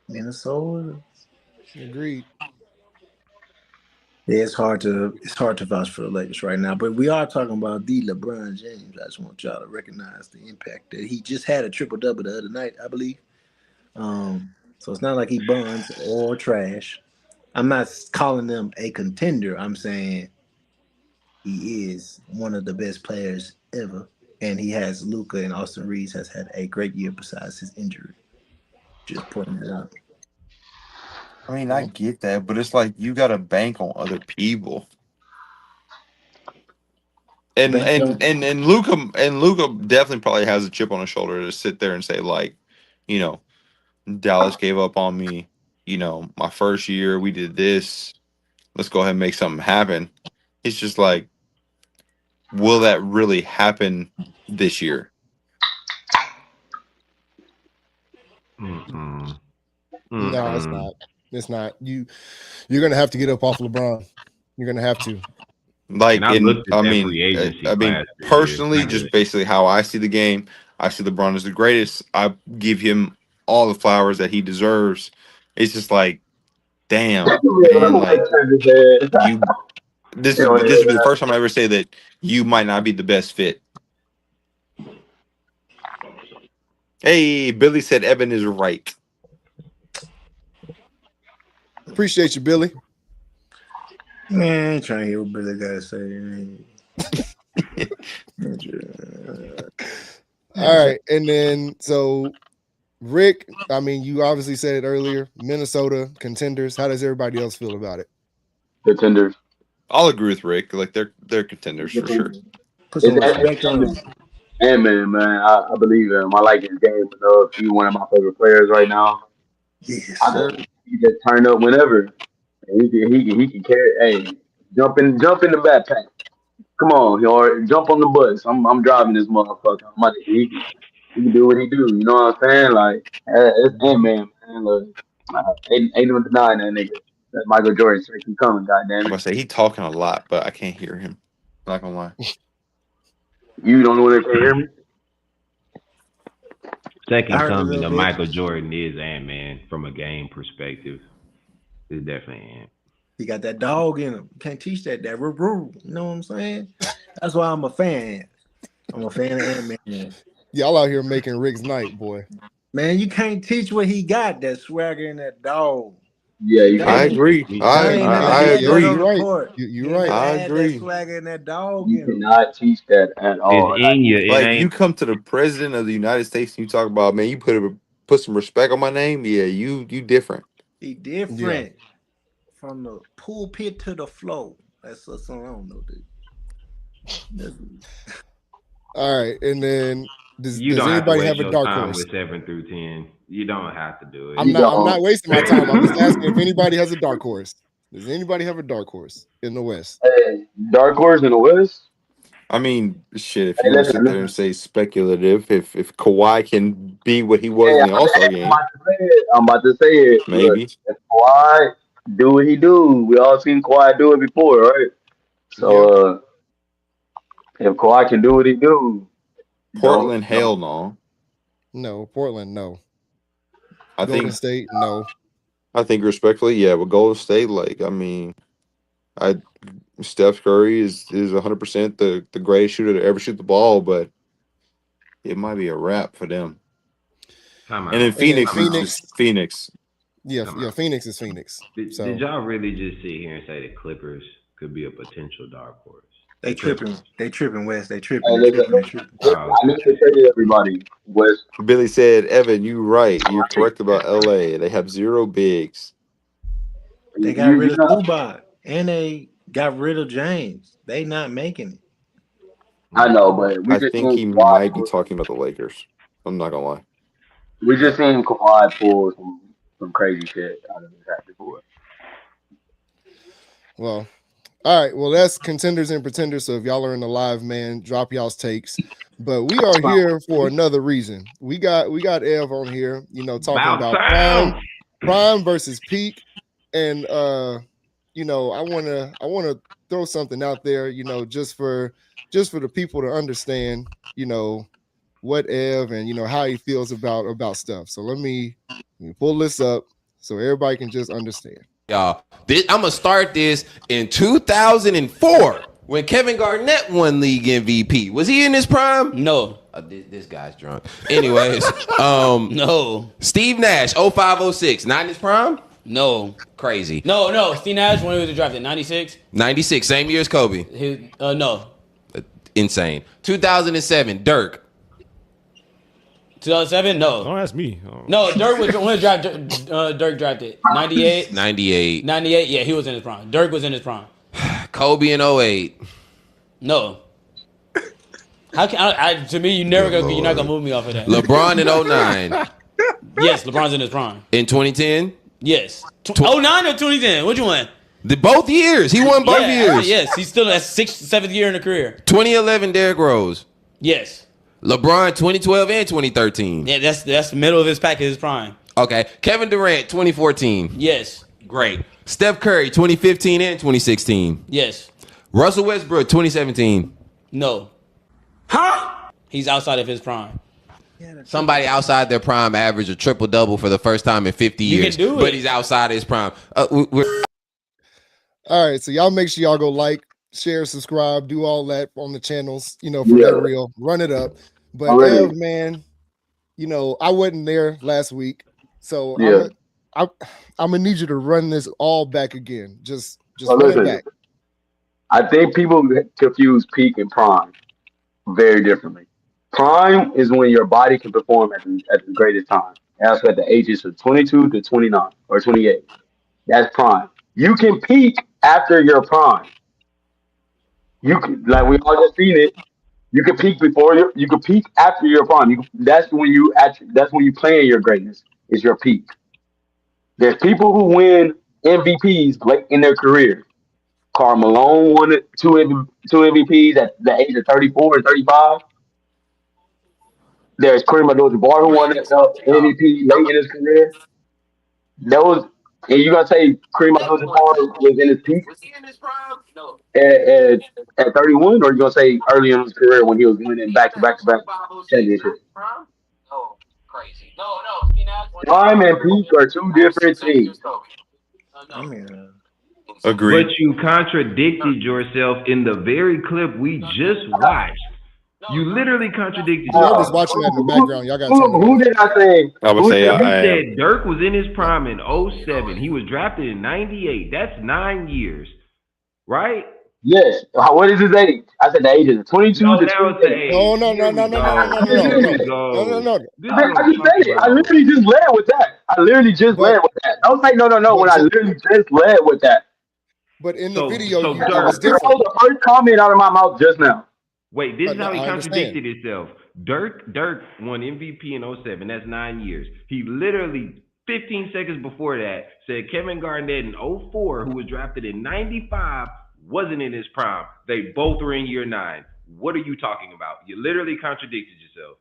F: Minnesota.
B: Agreed.
F: Yeah, it's hard to vouch for the Lakers right now, but we are talking about the LeBron James. I just want y'all to recognize the impact that he just had a triple double the other night, I believe. So it's not like he buns or trash. I'm not calling them a contender. I'm saying he is one of the best players ever, and he has Luca and Austin Reeves has had a great year besides his injury. Just pointing it out.
E: I mean, I
B: Well,
E: get that, but it's like you got to bank on other people. And
F: Bank
E: and
F: on
E: and and Luca definitely probably has a chip on his shoulder to sit there and say like, you know, Dallas gave up on me. My first year we did this. Let's go ahead and make something happen. It's just like, will that really happen this year?
D: Mm-mm.
B: no, it's
D: Mm-mm.
B: not. It's not. You're gonna have to get up off LeBron. You're gonna have to.
E: Like,
D: And I
E: in
D: looked at that free agency
E: I mean,
D: class this year. It's
E: personally,
D: not
E: just
D: good.
E: basically how I see the game, I see LeBron as the greatest. I give him all the flowers that he deserves. It's just like, damn, man, like you. This will be the first time I ever say that you might not be the best fit. Hey, Billy said Evan is right.
B: Appreciate you, Billy.
F: man, I ain't trying to hear what Billy gotta say.
B: All right, and then so Rick, I mean, you obviously said it earlier. Minnesota contenders. How does everybody else feel about it?
H: Contenders.
E: I'll agree with Rick. Like, they're contenders for sure.
F: Put some
H: It's
F: respect on him.
H: Ant-Man, man. I believe him. I like his game enough. He's one of my favorite players right now.
F: Yes,
H: I
F: sir.
H: think he just turn up whenever. And he can carry. Hey, jump in the backpack. Come on, or jump on the bus. I'm driving this motherfucker. He can do what he do. You know what I'm saying? Like it's Ant-Man, man. Look, ain't no denying that nigga. That Michael Jordan straight keep coming.
E: I'm
H: Goddamn
E: gonna
H: it.
E: say he talking a lot, but I can't hear him. Not gonna lie.
H: You don't know what they can't hear me.
F: I
D: Second
F: heard a
D: coming
F: little
D: of
F: bit.
D: Michael Jordan is Ant-Man from a game perspective. It's definitely Ant.
F: He got that dog in him. Can't teach that roo. You know what I'm saying? That's why I'm a fan. I'm a fan of Ant-Man.
B: Y'all out here making Rick's night, boy.
F: Man, you can't teach what he got, that swagger in that dog.
H: Yeah, you
F: That
E: I
H: can't.
F: ain't,
E: agree.
F: y'all
E: I
B: Hey,
F: ain't never
E: I, I
B: hey,
F: had
B: yo,
F: that
B: you're
F: on
E: agree.
F: the
B: right.
F: court.
B: You're
F: You ain't
B: right.
F: never
E: I
F: had that
E: agree.
F: swagger in that dog
H: You
F: in him.
H: cannot teach that at
D: It's
H: all.
D: in you. It
E: Like, you
D: ain't.
E: come to the president of the United States and you talk about, man, you put some respect on my name. Yeah, you different.
F: He
B: Yeah.
F: different from the pulpit to the floor. That's something I don't know, dude.
B: All right, and then
D: You
B: does
D: don't have to
B: anybody
D: waste
B: have a
D: your
B: dark
D: time
B: horse?
D: with 7 through 10. You don't have to do it.
B: I'm
H: You
B: not. I'm not
H: don't.
B: wasting my time. I'm just asking if anybody has a dark horse. Does anybody have a dark horse in the West?
H: Hey, Dark Horse in the West.
E: I mean, shit. If
H: Hey,
E: you want to sit there
H: listen.
E: and say speculative, if Kawhi can be what he was
H: Hey,
E: in the All Star game,
H: I'm about to say it. Look,
E: maybe.
H: if Kawhi do what he do, we all seen Kawhi do it before, right?
B: Yep.
H: So if Kawhi can do what he do,
E: Portland,
H: don't.
E: hell no.
B: No. Portland. No.
E: I
B: Golden
E: think
B: State. No.
E: I think respectfully, yeah. But Golden State, like, I mean, I Steph Curry is 100% the greatest shooter to ever shoot the ball, but it might be a wrap for them.
D: Time
E: And then
D: out.
B: And then
E: Phoenix is
D: Time out.
B: Phoenix.
E: just Phoenix.
B: Yeah.
D: Time
B: Yeah.
D: out.
B: Phoenix is Phoenix.
D: Did
B: So
D: y'all really just sit here and say the Clippers could be a potential dark horse?
F: They
D: The
F: tripping.
D: Clippers.
F: They tripping, West. They tripping.
H: Hey,
F: They
H: listen,
F: tripping. They tripping.
D: Oh,
H: I need to
D: okay.
H: tell you everybody, West.
E: Billy said, Evan, you right. You're correct about LA. They have zero bigs.
F: They got rid
H: You
F: of
H: know,
F: Zubac and they got rid of James. They not making it.
H: I know,
D: Mm-mm.
H: but we
E: I
H: just
E: think
H: seen
E: he
H: Kawhi.
E: might be talking about the Lakers. I'm not gonna lie.
H: We just seen Kawhi pull some crazy shit out of his hat before.
B: well. All right. Well, that's contenders and pretenders. So if y'all are in the live, man, drop y'all's takes. But we are here for another reason. We got Ev on here, talking
D: About
B: about prime
D: time.
B: prime versus peak. And I wanna throw something out there, just for the people to understand, what Ev and how he feels about stuff. So let me pull this up so everybody can just understand.
I: Y'all, I'm gonna start this in 2004 when Kevin Garnett won league MVP. Was he in his prime?
G: No.
I: This guy's drunk. Anyways,
G: No.
I: Steve Nash, 05-06, not in his prime?
G: No.
I: Crazy.
G: No. Steve Nash, when he was drafted, 96?
I: 96, same year as Kobe.
G: No.
I: Insane. 2007, Dirk.
G: 2007? No.
C: Don't ask me.
G: No, Dirk was when Dirk drafted. 98?
I: 98.
G: 98, yeah, he was in his prime. Dirk was in his prime.
I: Kobe in 08.
G: No. How can to me you're not gonna move me off of that.
I: LeBron in 09.
G: Yes, LeBron's in his prime.
I: In 2010?
G: Yes. 09 or 2010? Which one?
I: Both years. He won both years.
G: Yes, he's still at 6th, 7th year in the career.
I: 2011, Derrick Rose.
G: Yes.
I: LeBron 2012 and 2013.
G: Yeah, that's the middle of his pack of his prime.
I: Okay. Kevin Durant 2014.
G: Yes.
I: Great. Steph Curry 2015 and 2016.
G: Yes.
I: Russell Westbrook 2017.
G: No. Huh? He's outside of his prime.
I: Somebody outside their prime averaged a triple double for the first time in 50 years.
G: You can do it.
I: But he's outside his prime.
B: All right, so y'all make sure y'all go like, share, subscribe, do all that on the channels, for that real. Run it up. But Ev, man, I wasn't there last week. So I'm gonna need you to run this all back again. Just run it back.
H: I think people confuse peak and prime very differently. Prime is when your body can perform at the greatest time. That's at the ages of 22 to 29 or 28. That's prime. You can peak after your prime. You can, like we all just seen it. You can peak you can peak after your prime. That's when you play in your greatness. Is your peak. There's people who win MVPs late in their career. Karl Malone won two MVPs at the age of 34 and 35. There's Kareem Abdul-Jabbar who won that MVP late in his career. And you're gonna say Kareem Abdul-Jabbar was in his peak?
I: Was he in his prime? No.
H: At 31, or you gonna say early in his career when he was winning back-to-back championships?
I: No, crazy. No.
H: Prime and peak are two different things.
E: Agreed.
D: But you contradicted yourself in the very clip we just watched. You literally contradicted
B: I'm
D: yourself.
B: just watching that in the background. Y'all got to turn it
H: Who
B: off.
H: did I say?
E: I would say
D: He
E: I am.
D: said Dirk was in his prime in 07. He was drafted in 98. That's 9 years, right?
H: Yes. What is his age? I said the age is 22
D: No,
H: to
D: now it's the
H: 28.
D: age.
B: No.
D: Here we go.
B: No.
D: This
H: I
D: is
H: just said it. I literally just led with that. Don't say no when I literally just led with that.
B: But in the
D: So
B: video, it
D: Dirk-
B: was
H: That
B: different.
H: was the first comment out of my mouth just now.
D: Wait, this is how he
B: I understand.
D: contradicted himself. Dirk won MVP in 07. That's 9 years. He literally 15 seconds before that said Kevin Garnett in 04, who was drafted in 95, wasn't in his prime. They both were in year 9. What are you talking about? You literally contradicted yourself.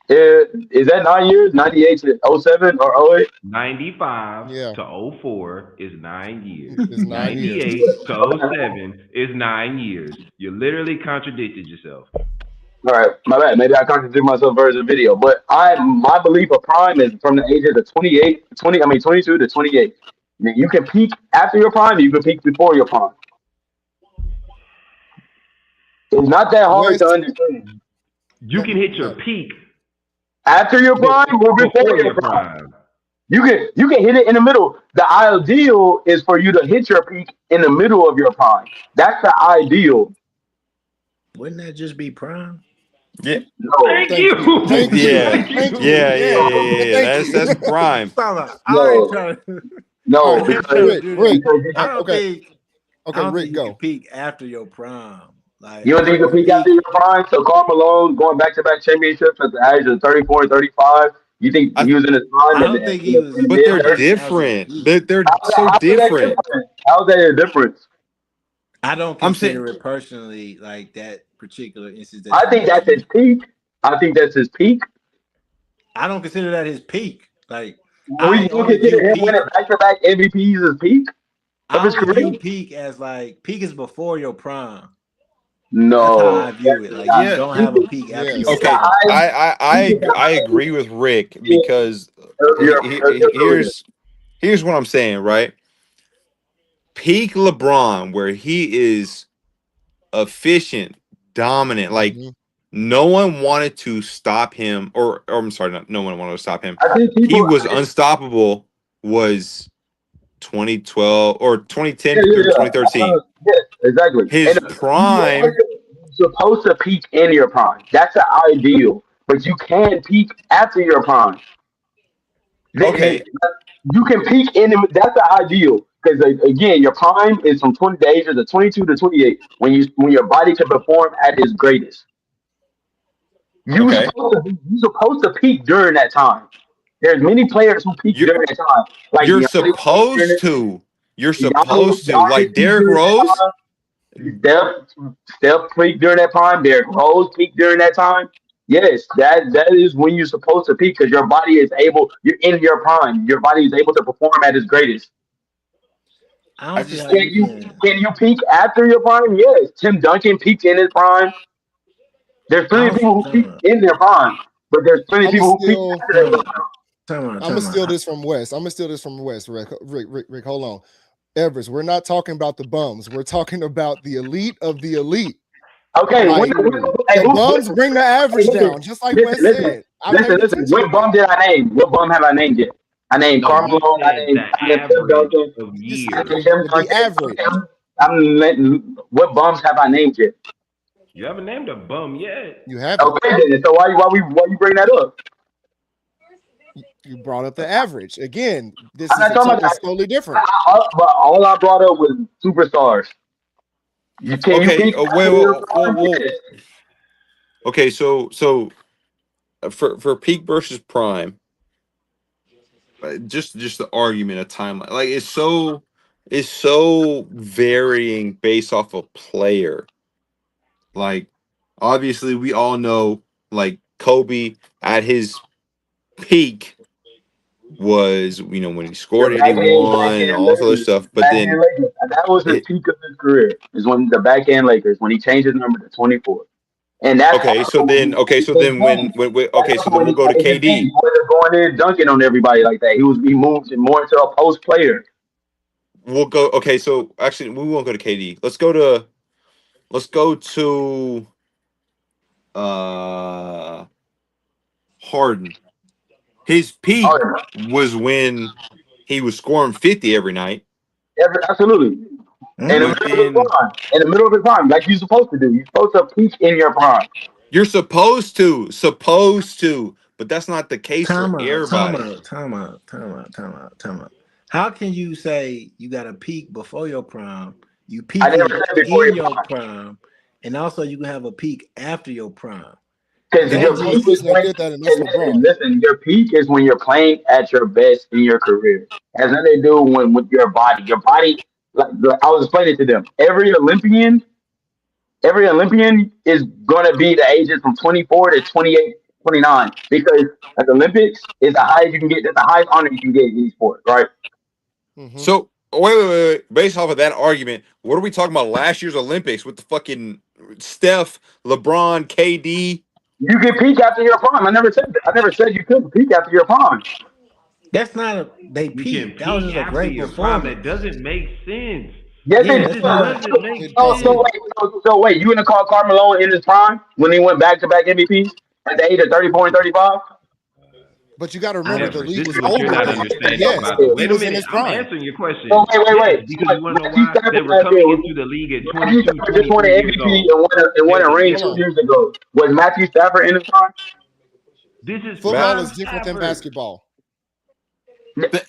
H: Is that 9 years? 98 to 07 or 08?
D: 95
B: Yeah.
D: to 04 is 9 years.
B: It's 9 years.
D: 98 to 07 is 9 years. You literally contradicted yourself.
H: All right, my bad. Maybe I contradict myself versus the video, but my belief of prime is from the ages of 22 to 28. You can peak after your prime. You can peak before your prime. It's not that hard to understand.
D: You can hit your peak
H: After your prime or before your prime. You can hit it in the middle. The ideal is for you to hit your peak in the middle of your prime. That's the ideal.
F: Wouldn't that just be prime?
E: Yeah.
H: No.
D: Thank you.
B: Thank you.
E: Yeah.
B: Thank you.
E: Yeah. That's prime.
H: No,
B: Rick,
H: because
B: Rick.
F: I don't
B: Okay.
F: think
B: Okay, Rick,
F: you
B: go.
F: can peak after your prime. Like
H: you don't think you can peak after your prime? So Karl Malone going back-to-back championships at the age of 34 and 35. You think he was in his prime?
F: I don't think he was.
E: But they're different. They're so different.
H: How's that a difference?
F: I don't
E: I'm saying-
F: consider it personally like that particular instance. That
H: I think that's his peak. I think that's his peak.
F: I don't consider that his peak. Like
H: We consider him winning back-to-back MVPs his peak.
F: I
H: of his
F: only view
H: career?
F: peak as like peak is before your prime. That's how
H: No.
F: I view it. Like you
E: Yeah.
F: don't
H: Peak
F: have a
H: is,
F: peak after
B: Yes.
F: your
H: peak is the
E: Okay.
F: prime.
H: highest. Peak is the
E: I
H: highest
E: agree with Rick
H: in
E: because
H: your career.
E: here's what I'm saying, right? Peak LeBron, where he is efficient, dominant, like
B: Mhm.
E: no one wanted to stop him, or I'm sorry, no one wanted to stop him.
H: I think
E: He
H: people.
E: was unstoppable. Was 2012 or 2010
H: Yeah, yeah,
E: through
H: yeah.
E: 2013.
H: Yes, exactly.
E: His
H: And
E: prime,
H: you're supposed to peak in your prime. That's the ideal. But you can peak after your prime.
E: okay,
H: You can peak in. That's the ideal. Because again, your prime is from 20 the ages of 22 to 28 when your body can perform at its greatest.
E: okay.
H: You supposed to peak during that time. There's many players who peak
E: You're
H: during that time, like
E: you're
H: DeAndre peaked during
E: supposed
H: it.
E: to. You're
H: Giannis,
E: supposed to. Like
H: peaked
E: Derrick
H: during that
E: Rose.
H: time. Steph peaked during that time. Derrick Rose peaked during that time. Yes, that is when you're supposed to peak because your body is able. You're in your prime. Your body is able to perform at its greatest.
F: I
E: I
F: don't see
E: just
F: how
H: Can
F: you
H: you
F: can.
H: can you peak after your prime? Yes. Tim Duncan peaked in his prime. There's
F: I
H: plenty of
F: don't.
H: people who peak in their prime, but there's plenty of
B: I'm gonna
H: people who peak
B: steal.
H: after their
F: Time
H: prime.
B: I'm gonna steal
F: out.
B: this from West. Rick, hold on. Everest, we're not talking about the bums. We're talking about the elite of the elite.
H: Okay,
B: Like
H: hey,
B: the bums bring the
H: hey,
B: average down, just like
H: listen,
B: Wes said. I paid
H: listen.
B: attention to
H: What bum
B: that.
H: did I name? What bum have I named yet? I named
I: No, you
H: Carmelo.
I: said the
H: I named Tim
I: average
H: Duncan.
I: of
B: Just
H: I
I: years.
H: named Tim
B: the
H: Duncan.
B: average.
H: Okay, I'm letting. What bums have I named yet?
I: You haven't named a bum yet.
B: You haven't.
H: Okay, then. So why you bring that up?
B: You brought up the average. Again, this
H: I'm
B: is
H: not talking
B: something
H: about
B: totally different.
H: that. All I brought up was superstars. You
E: okay.
H: peak
E: Wait,
H: after your prime? Yes.
E: okay. For peak versus prime, just the argument of timeline, like it's so varying based off of player. Like obviously, we all know like Kobe at his peak was when he
H: The
E: scored 81 and
H: back end
E: all this other
H: Lakers,
E: stuff, but
H: back end
E: then
H: Lakers. And that was his
E: it
H: peak of his career. Is when the back end Lakers when he changed his number to 24, and that's also when he
E: so
H: his
E: then
H: game. That's
E: so
H: also
E: then
H: when
E: we'll
H: he
E: go to
H: changed his game.
E: KD.
H: He wasn't going in dunking on everybody like that. He moved more into a post player.
E: We'll go so actually we won't go to KD. Let's go to uh Harden. His
H: Oh,
E: peak
H: yeah.
E: was when he was scoring 50 every night.
H: Absolutely. In the
F: Mm.
E: But
H: middle of his
E: then
H: prime. In the middle of his prime, like you're supposed to do. You're supposed to peak in your prime.
E: you're supposed to, but that's not the case for everybody.
F: Time out. How can you say you got a peak before your prime? You
H: I never
F: peaking
H: said before
F: in
H: your
F: your
H: prime.
F: prime, and also you can have a peak after your prime.
H: Because
B: The
F: That
B: only
H: your
B: one
H: peak
F: just
H: is
B: person that
H: when,
B: did that, and that's LeBron.
H: listen, your peak is when you're playing at your best in your career. It has nothing to do with your body. Your body, like I was explaining to them, every Olympian is going to be the ages from 24 to 28, 29. Because at the Olympics is the highest you can get. That's the highest honor you can get in any sport, right?
B: Hmm.
E: So wait. Based off of that argument, what are we talking about? Last year's Olympics with the fucking Steph, LeBron, KD.
H: You can peak after your prime. I never said that. I never said you couldn't peak after your prime.
F: that's not a they
I: You can
F: peak. That was
I: peak
F: just a
I: after
F: great
I: your prime. That
F: performance.
I: doesn't make sense.
H: Yes,
F: Yeah,
H: it
I: It
F: that's
I: just
F: not.
I: doesn't make
B: It
H: so
B: doesn't.
I: sense.
H: wait, so wait, you gonna call Carmelo in his prime when he went back to back MVPs at the age of 34 and 35?
B: But you got to
F: I
B: remember, the
F: don't.
I: Everest,
B: league
I: this is
B: was
I: what you're
B: older
I: not
B: then. But
I: understanding
B: yes,
I: about the.
B: he
I: Wait a
B: was in
I: minute,
B: his
I: I'm
B: prime.
I: answering your
H: So
I: question.
H: wait.
I: Yes,
H: So
I: because you want to know
H: Matthew
I: why? They
H: Stafford
I: were
H: last
I: coming
H: year
I: into the league at
H: Matthew
I: 22,
H: Stafford just won
I: 23
H: an
I: years
H: MVP
I: old.
H: and won a
I: Listen,
H: ring
B: Hold
H: two
B: on.
H: years ago. Was Matthew Stafford in his prime?
I: this is
E: Matt,
B: Football
I: prime
B: is different than
I: Stafford.
B: basketball.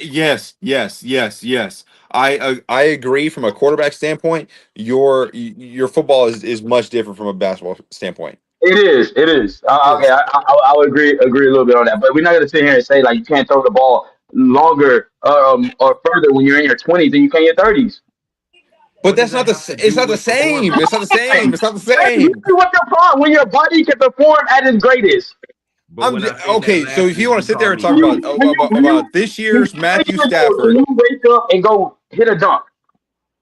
E: yes. I agree from a quarterback standpoint. Your football is much different from a basketball standpoint.
H: It is. Okay,
B: Yes.
H: I would agree a little bit on that, but we're not gonna sit here and say like you can't throw the ball longer or further when you're in your 20s than you can in your 30s.
E: But
I: What does
E: that's
I: that
E: not the
I: have
E: sa-
I: to
E: it's
I: do
E: not the
I: with
E: same.
I: performance?
E: It's not the same. It's not the
H: That's
E: same.
H: literally what your prime when your body can perform at its greatest.
I: But when I said that
E: Okay. So
I: last
E: if you
I: week,
E: want to
I: you
E: sit there
I: called
E: and
I: me
E: talk
H: When
E: about
I: dumb.
H: you when you
E: this
H: when
E: year's
H: you
E: Matthew
H: can
E: Stafford,
H: you wake up and go hit a dunk.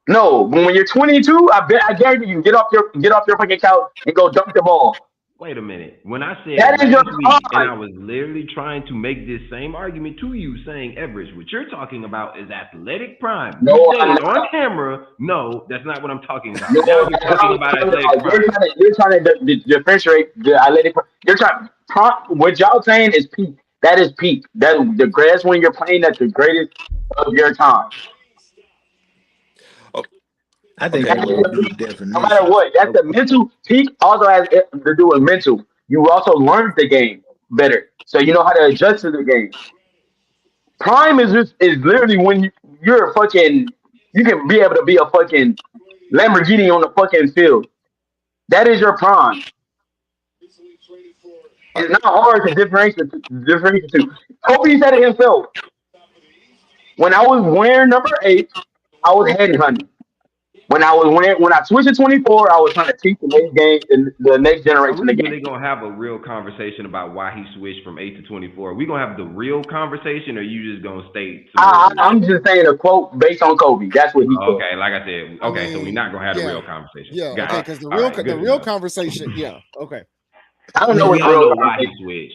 H: No, when you're 22, I guarantee you can get off your fucking couch and go dunk the ball.
D: Wait a minute. When I said
H: That is your
D: last week, and I
H: prime.
D: was literally trying to make this same argument to you, saying Everest, what you're talking about is athletic prime.
H: No,
D: You said
H: I'm
D: it on
H: not.
D: camera. No, that's not what I'm talking about.
H: No,
D: Now you're
H: that's what I
D: talking
H: was
D: about
H: talking
D: athletic
H: about.
D: prime.
H: You're trying to differentiate the athletic. You're trying. What y'all saying is peak. That is peak. That the grass when you're playing at the greatest of your time.
E: Oh,
F: I think
E: okay,
H: That is
F: everybody
H: the
F: do the
H: peak. No matter
F: definition.
H: what, that's the mental peak. Also has to do with mental. You also learn the game better, so you know how to adjust to the game. Prime is literally when you're a fucking. You can be able to be a fucking Lamborghini on the fucking field. That is your prime. It's not hard to differentiate the two. Kobe said it himself. When I was wearing number 8, I was headhunting. When I switched to 24, I was trying to teach the next game the next
D: Are
H: generation
D: we
H: the
D: really
H: game.
D: gonna have a real conversation about why he switched from 8 to 24? Are we gonna have the real conversation, or you just gonna state some words?
H: I'm just saying a quote based on Kobe. That's what he said.
D: Okay, like I said,
B: I
D: okay, so we're not
B: mean,
D: gonna have a
B: yeah,
D: real conversation.
B: yeah,
D: Got
B: okay,
D: it.
B: because
D: All right,
B: the
D: good to
B: real
D: know.
B: conversation, yeah, okay.
H: I don't know
F: Man,
H: what
F: we
H: the
D: I
F: all
H: real
D: know why he
H: conversation
D: switched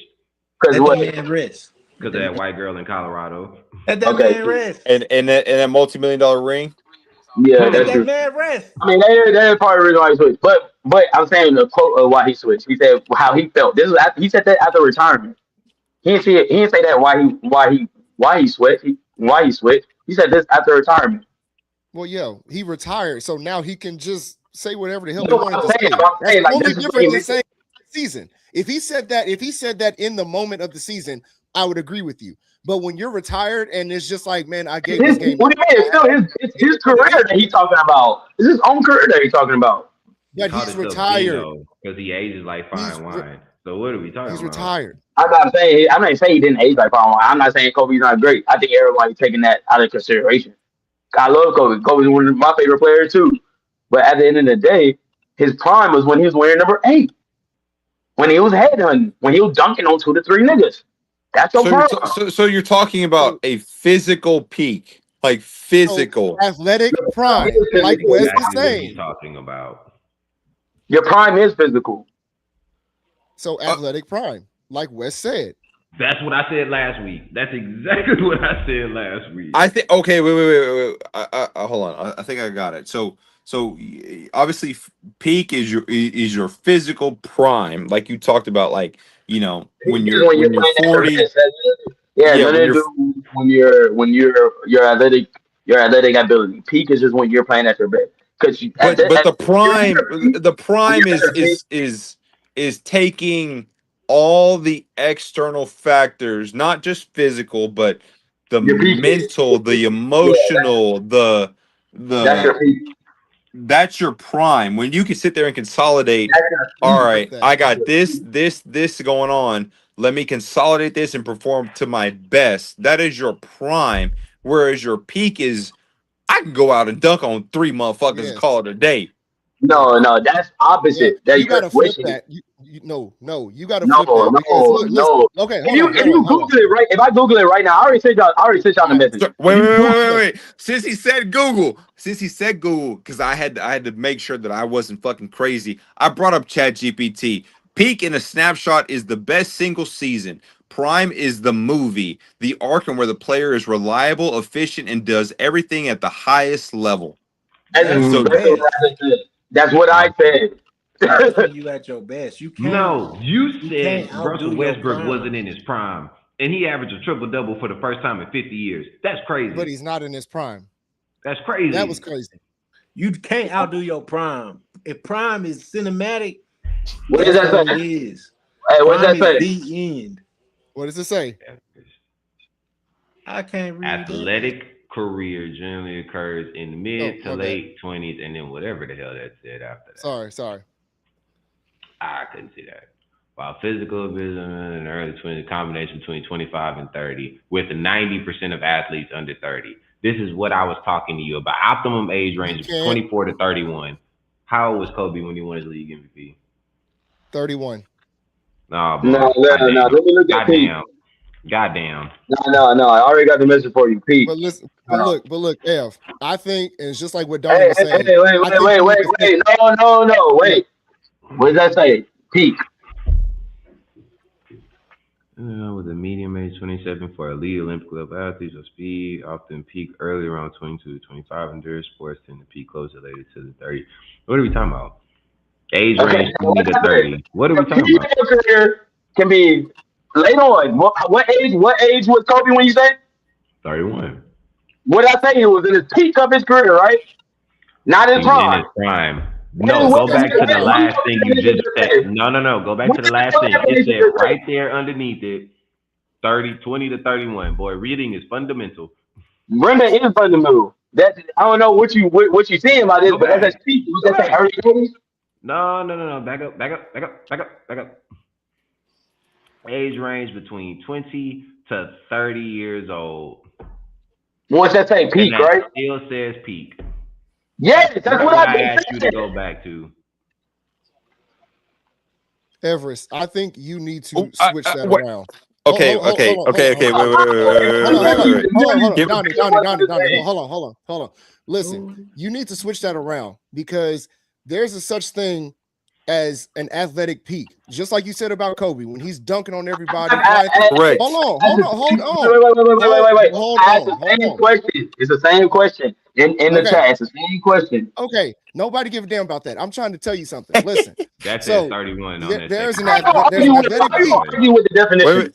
H: because
F: let that
H: what?
F: man rest.
D: because of that white girl in Colorado.
F: Let that
H: Okay,
F: man
H: true.
F: rest.
E: and that multi-million-dollar ring.
H: Yeah,
F: Let
H: that's
F: that
H: true.
F: man rest.
H: I mean, that is part of the reason why he switched. But I'm saying the quote of why he switched. He said how he felt. This is he said that after retirement. He didn't see it. He didn't say that why he switched. Why he switched. He said this after retirement.
B: Well, yeah, he retired, so now he can just say whatever the hell
H: You
B: he
H: know what
B: wanted
H: I'm
B: to
H: saying?
B: say.
H: I'm
B: That's
H: saying like
B: totally
H: this is what he
B: different than
H: meant.
B: saying season. If he said that in the moment of the season, I would agree with you. But when you're retired and it's just like, man, I gave this game
H: What do you mean? It's still it's his career that he's talking about. It's his own career that he's talking about.
D: He
B: but
D: called
B: he's
D: himself
B: retired.
D: Gino because he ages like
B: He's
D: fine wine. So what are we talking
B: he's
D: about?
B: retired.
H: I'm not saying he didn't age like Paul. I'm not saying Kobe's not great. I think everybody's taking that out of consideration. I love Kobe. Kobe's one of my favorite players too. But at the end of the day, his prime was when he was wearing number 8. When he was headhunting, when he was dunking on 2 to 3 niggas. That's your
E: So
H: prime.
E: so you're talking about
B: So
E: a physical peak, like
B: so
E: physical.
B: athletic
H: Your prime
B: prime,
H: is
B: like
D: That's
H: physical.
B: Wes is
D: exactly what he's
B: saying.
D: talking about.
H: Your prime is physical.
B: So
E: Uh,
B: athletic prime, like Wes said.
D: That's what I said last week. That's exactly what I said last week.
E: I think okay, wait. Hold on. I think I got it. Obviously, peak is your physical prime, like you talked about, like
H: Peak
E: when
H: is
E: you're
H: when you're
E: when you're
H: playing at your
E: 40.
H: best. Yeah,
E: Yeah,
H: nothing
E: when
H: to
E: you're
H: do when your athletic ability. Peak is just when you're playing at your best. Because
E: but
H: you're at your peak
E: the
H: when
E: prime
H: you're at your peak.
E: is taking all the external factors, not just physical, but the
H: Your peak is
E: mental, the
H: yeah.
E: emotional,
H: That's
E: the
H: your peak.
E: that's your prime when you can sit there and consolidate.
H: That's your
E: All
H: peak.
B: With
E: right,
B: that.
E: I got this going on. Let me consolidate this and perform to my best. That is your prime. Whereas your peak is I can go out and dunk on 3 motherfuckers and call
B: Yes.
E: it a day.
B: Yeah.
H: No, that's
B: Yeah.
H: opposite. That
B: You
H: you're
B: gotta flip
H: switching.
B: that. No, you gotta
H: No,
B: flip that because
H: no,
B: look, listen.
H: no.
B: Okay,
H: If
B: hold on,
H: you if
B: hold
H: you
B: on, hold on.
H: Google it right, if I Google it right now, I already sent y'all the
B: All right.
H: message.
E: So,
H: If
E: wait,
H: you
E: wait, wait,
H: Google
E: wait, wait,
H: it,
E: wait. Since he said Google, because I had to make sure that I wasn't fucking crazy. I brought up Chat GPT. Peak in a snapshot is the best single season. Prime is the movie, the arc, and where the player is reliable, efficient, and does everything at the highest level.
H: that's
F: That's your
E: So
H: exactly what
F: best.
H: I said. That's what I said.
F: That's when you at your best.
D: No, you
F: You can't
D: said
F: outdo
D: Russell
F: your
D: Westbrook wasn't
F: prime.
D: in his prime, and he averaged a triple double for the first time in 50 years. That's
B: But
D: crazy.
B: he's not in his prime.
D: That's
B: That was
D: crazy.
B: crazy.
F: You can't outdo your prime. If prime is cinematic,
H: What does
F: that's
H: that
F: what it
H: say?
F: is.
H: Hey, what does
F: Prime
H: that
F: is
H: say?
F: the end.
B: What does it say?
F: I can't read that.
D: Athletic career generally occurs in the
B: Oh,
D: mid to
B: my bad.
D: late 20s, and then whatever the hell that said after that.
B: Sorry.
D: I couldn't see that. While physical ability in the early 20s, combination between 25 and 30, with 90% of athletes under 30. This is what I was talking to you about. Optimum age
B: You
D: range of
B: can't.
D: 24 to 31. How old was Kobe when he won his league MVP?
B: 31.
D: Nah,
H: No,
D: boss.
H: no, no.
D: Goddamn.
H: Let me look at peak.
D: Goddamn. Goddamn.
H: No. I already got the message for you. Peak.
B: But listen, but look, F. I think, and it's just like what Donnie
H: Hey,
B: was saying.
H: wait.
B: I think you need to switch.
H: No. Wait. What does that say? Peak.
D: With a medium age 27 for elite Olympic level athletes of speed, often peak early around 22 to 25. Endurance sports tend to peak closer later to the 30. What are we talking about? Age range 20 to 30. What are we talking about?
H: Career can be late on. What age? What age was Kobe when you say?
D: 31.
H: What did I say? It was in his peak of his career, right? Not his
D: He's in his
H: prime.
D: prime. No, go back to the last thing you just said. No. Go back to the last thing. It said right there underneath it, 20 to 31. Boy, reading is fundamental.
H: Brenda is fundamental. That I don't know what you seeing about this,
D: Go
H: but
D: back.
H: that's peak. Was that say early 20s?
D: No. Back up. Age range between 20 to 30 years old.
H: What's that say? Peak,
D: and that
H: right?
D: still says peak.
H: Yes, that's what I
D: asked you to go back to.
B: Everest, I think you need to switch that
E: what?
B: around.
E: Okay. Wait.
B: Donnie, hold on. Listen, you need to switch that around because there's a such thing as an athletic peak, just like you said about Kobe when he's dunking on everybody.
E: Correct.
B: Hold on.
H: Question. It's the same question in the chat. It's the same question.
B: Okay, nobody give a damn about that. I'm trying to tell you something. Listen,
D: that's
B: so
D: 31.
B: There's an
H: athletic peak. Argue with the definition.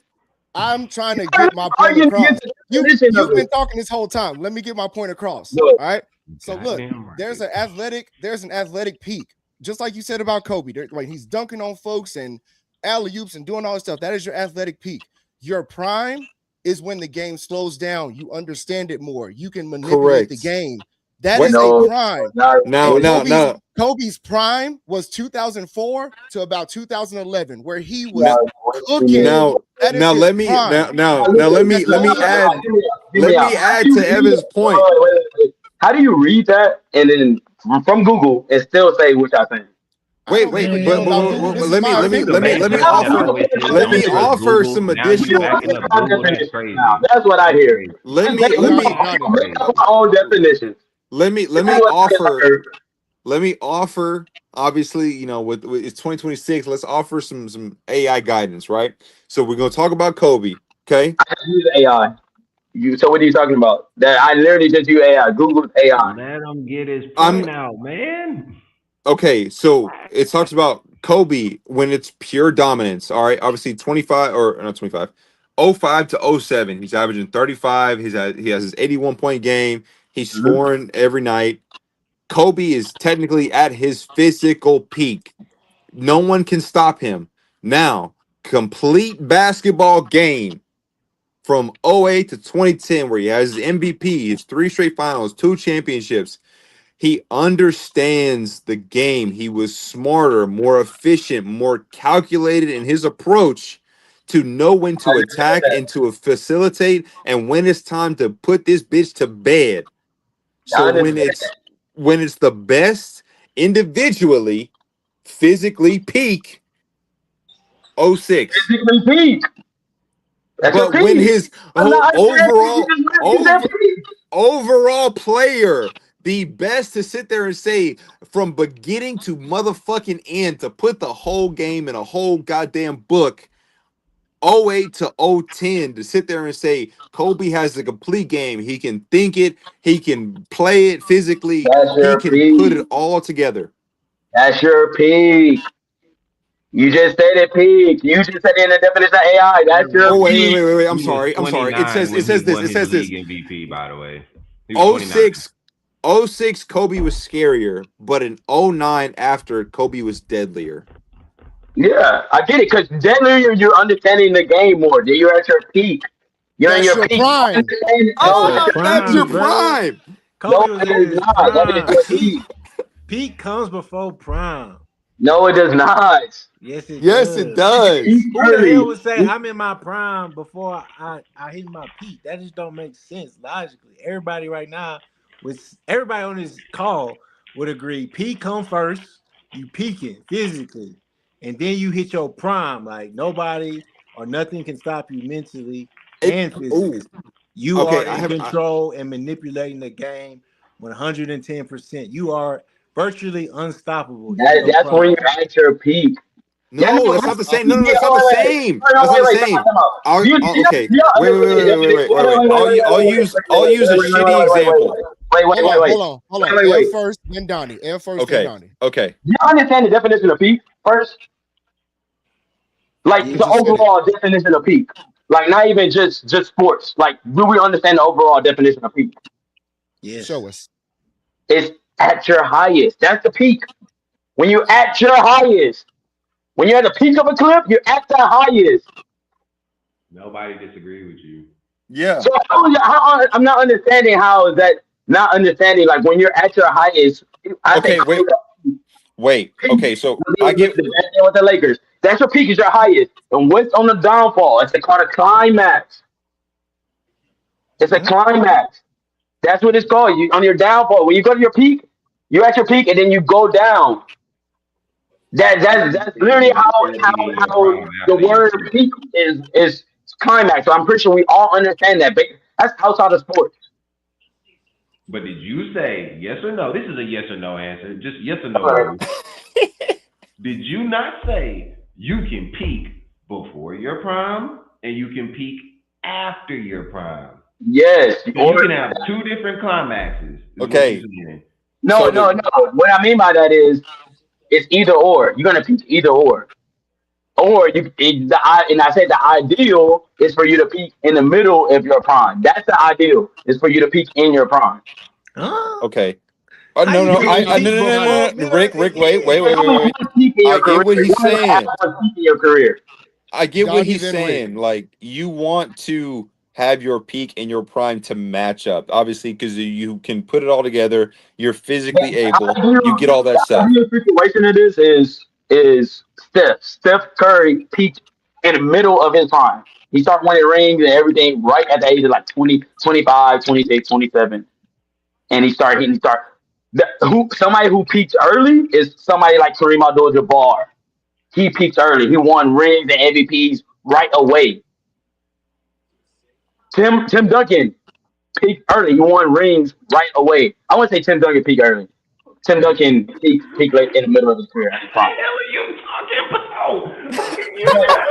B: I'm trying to get my point across. You've been talking this whole time. Let me get my point across. All right. So look, there's an athletic peak, just like you said about Kobe. Like he's dunking on folks and alley-oops and doing all this stuff. That is your athletic peak. Your prime is when the game slows down. You understand it more. You can manipulate the game. That is a prime.
E: No.
B: Kobe's prime was 2004 to about 2011, where he was cooking.
E: Let me add to Evan's point.
H: How do you read that and then from Google and still say what I think?
E: Wait, but let me offer some additional.
H: That's what I hear.
E: Let me
H: my own definitions.
E: Let me offer. Obviously, with it's 2026. Let's offer some AI guidance, right? So we're gonna talk about Kobe. Okay.
H: I use AI. So what are you talking about? That I literally just use AI. Google AI.
D: Let him get his point out, man.
E: Okay, so it talks about Kobe when it's pure dominance. All right, obviously 25 or not 25, 05 to 07. He's averaging 35. He has his 81-point game. He's scoring every night. Kobe is technically at his physical peak. No one can stop him. Now, complete basketball game from 08 to 2010, where he has his MVP, his 3 straight finals, 2 championships. He understands the game. He was smarter, more efficient, more calculated in his approach to know when to attack and to facilitate and when it's time to put this bitch to bed. So when it's the best individually, physically peak, 06.
H: Physically peak.
E: But when his overall player, the best to sit there and say from beginning to motherfucking end to put the whole game in a whole goddamn book, 08 to 010 to sit there and say Kobe has the complete game. He can think it, he can play it physically, he can put it all together.
H: That's your peak. You just said it peak. You just said it in the definition of AI. That's your peak.
E: Wait. I'm sorry. It says this.
D: MVP, by the way.
E: 06 Kobe was scarier, but in 09 after Kobe was deadlier.
H: Yeah, I get it, because deadlier you're understanding the game more. You're at your peak. You're at your peak.
B: Prime.
E: That's your prime.
F: Kobe was in his prime.
H: That is your peak.
F: Peak comes before prime.
H: No, it does not.
F: Yes, it
E: does.
F: Who the hell would say I'm in my prime before I hit my peak? That just don't make sense logically. Everybody right now, everybody on this call would agree. Peak come first. You peaking physically, and then you hit your prime. Like nobody or nothing can stop you mentally
E: It-
F: and physically.
E: ooh.
F: You
E: Okay,
F: are in control and manipulating the game 110%. You are virtually unstoppable in your
H: That's when you're
F: prime.
H: at your peak. Yeah,
E: No, that's not the same. No, that's not the
H: wait,
E: same.
H: no,
E: That's not the
H: wait,
E: same.
H: time out.
E: Okay. Wait. I'll use a shitty example.
B: Hold on. Air first, then Donnie. Air first, then
E: Okay.
B: Donnie.
E: Okay.
H: You understand the definition of peak first? Like
F: Yeah.
H: the
B: Just said it.
H: overall definition of peak. Like not even just sports. Like do we understand the overall definition of peak?
F: Yes.
B: Show us.
H: It's at your highest. That's the peak. When you're at your highest. When you're at the peak of a cliff, you're at the highest.
D: Nobody disagree with you.
E: Yeah.
H: So I'm not understanding how is that not understanding like when you're at your highest.
E: Okay, wait. Okay, so I get
H: the best thing with the Lakers. That's your peak is your highest. And what's on the downfall? It's called a climax. It's a climax. That's what it's called. You on your downfall. When you go to your peak, you're at your peak and then you go down. That's literally how the word peak is climax. So I'm pretty sure we all understand that. But that's outside of sports.
D: But did you say yes or no? This is a yes or no answer. Just yes or no.
H: Alright.
D: Did you not say you can peak before your prime and you can peak after your prime?
H: Yes.
D: So you can have two different climaxes.
E: Okay.
H: No. What I mean by that is it's either or. You're gonna peak either or. Or and I said the ideal is for you to peak in the middle of your prime. That's the ideal. Is for you to peak in your prime.
F: Huh?
E: okay.
F: How
E: No.
F: you gonna peak
E: No.
F: before
E: Rick, wait.
H: There's only one peak in your
E: I
H: career.
E: get what he's
H: You only have
E: saying.
H: one peak in your career.
E: I get what
B: Donnie,
E: he's
B: then
E: saying. Like you want to have your peak and your prime to match up, obviously, because you can put it all together. You're physically able. You get all that stuff.
H: The ideal situation of this is Steph Curry peaked in the middle of his prime. He started winning rings and everything right at the age of like 20, 25, 26, 27. And he started hitting somebody who peaked early is somebody like Kareem Abdul-Jabbar. He peaked early. He won rings and MVPs right away. Tim Duncan peaked early. He won rings right away. I wouldn't say Tim Duncan peaked early. Tim Duncan peaked late in the middle of his career.
D: What the hell are you talking about?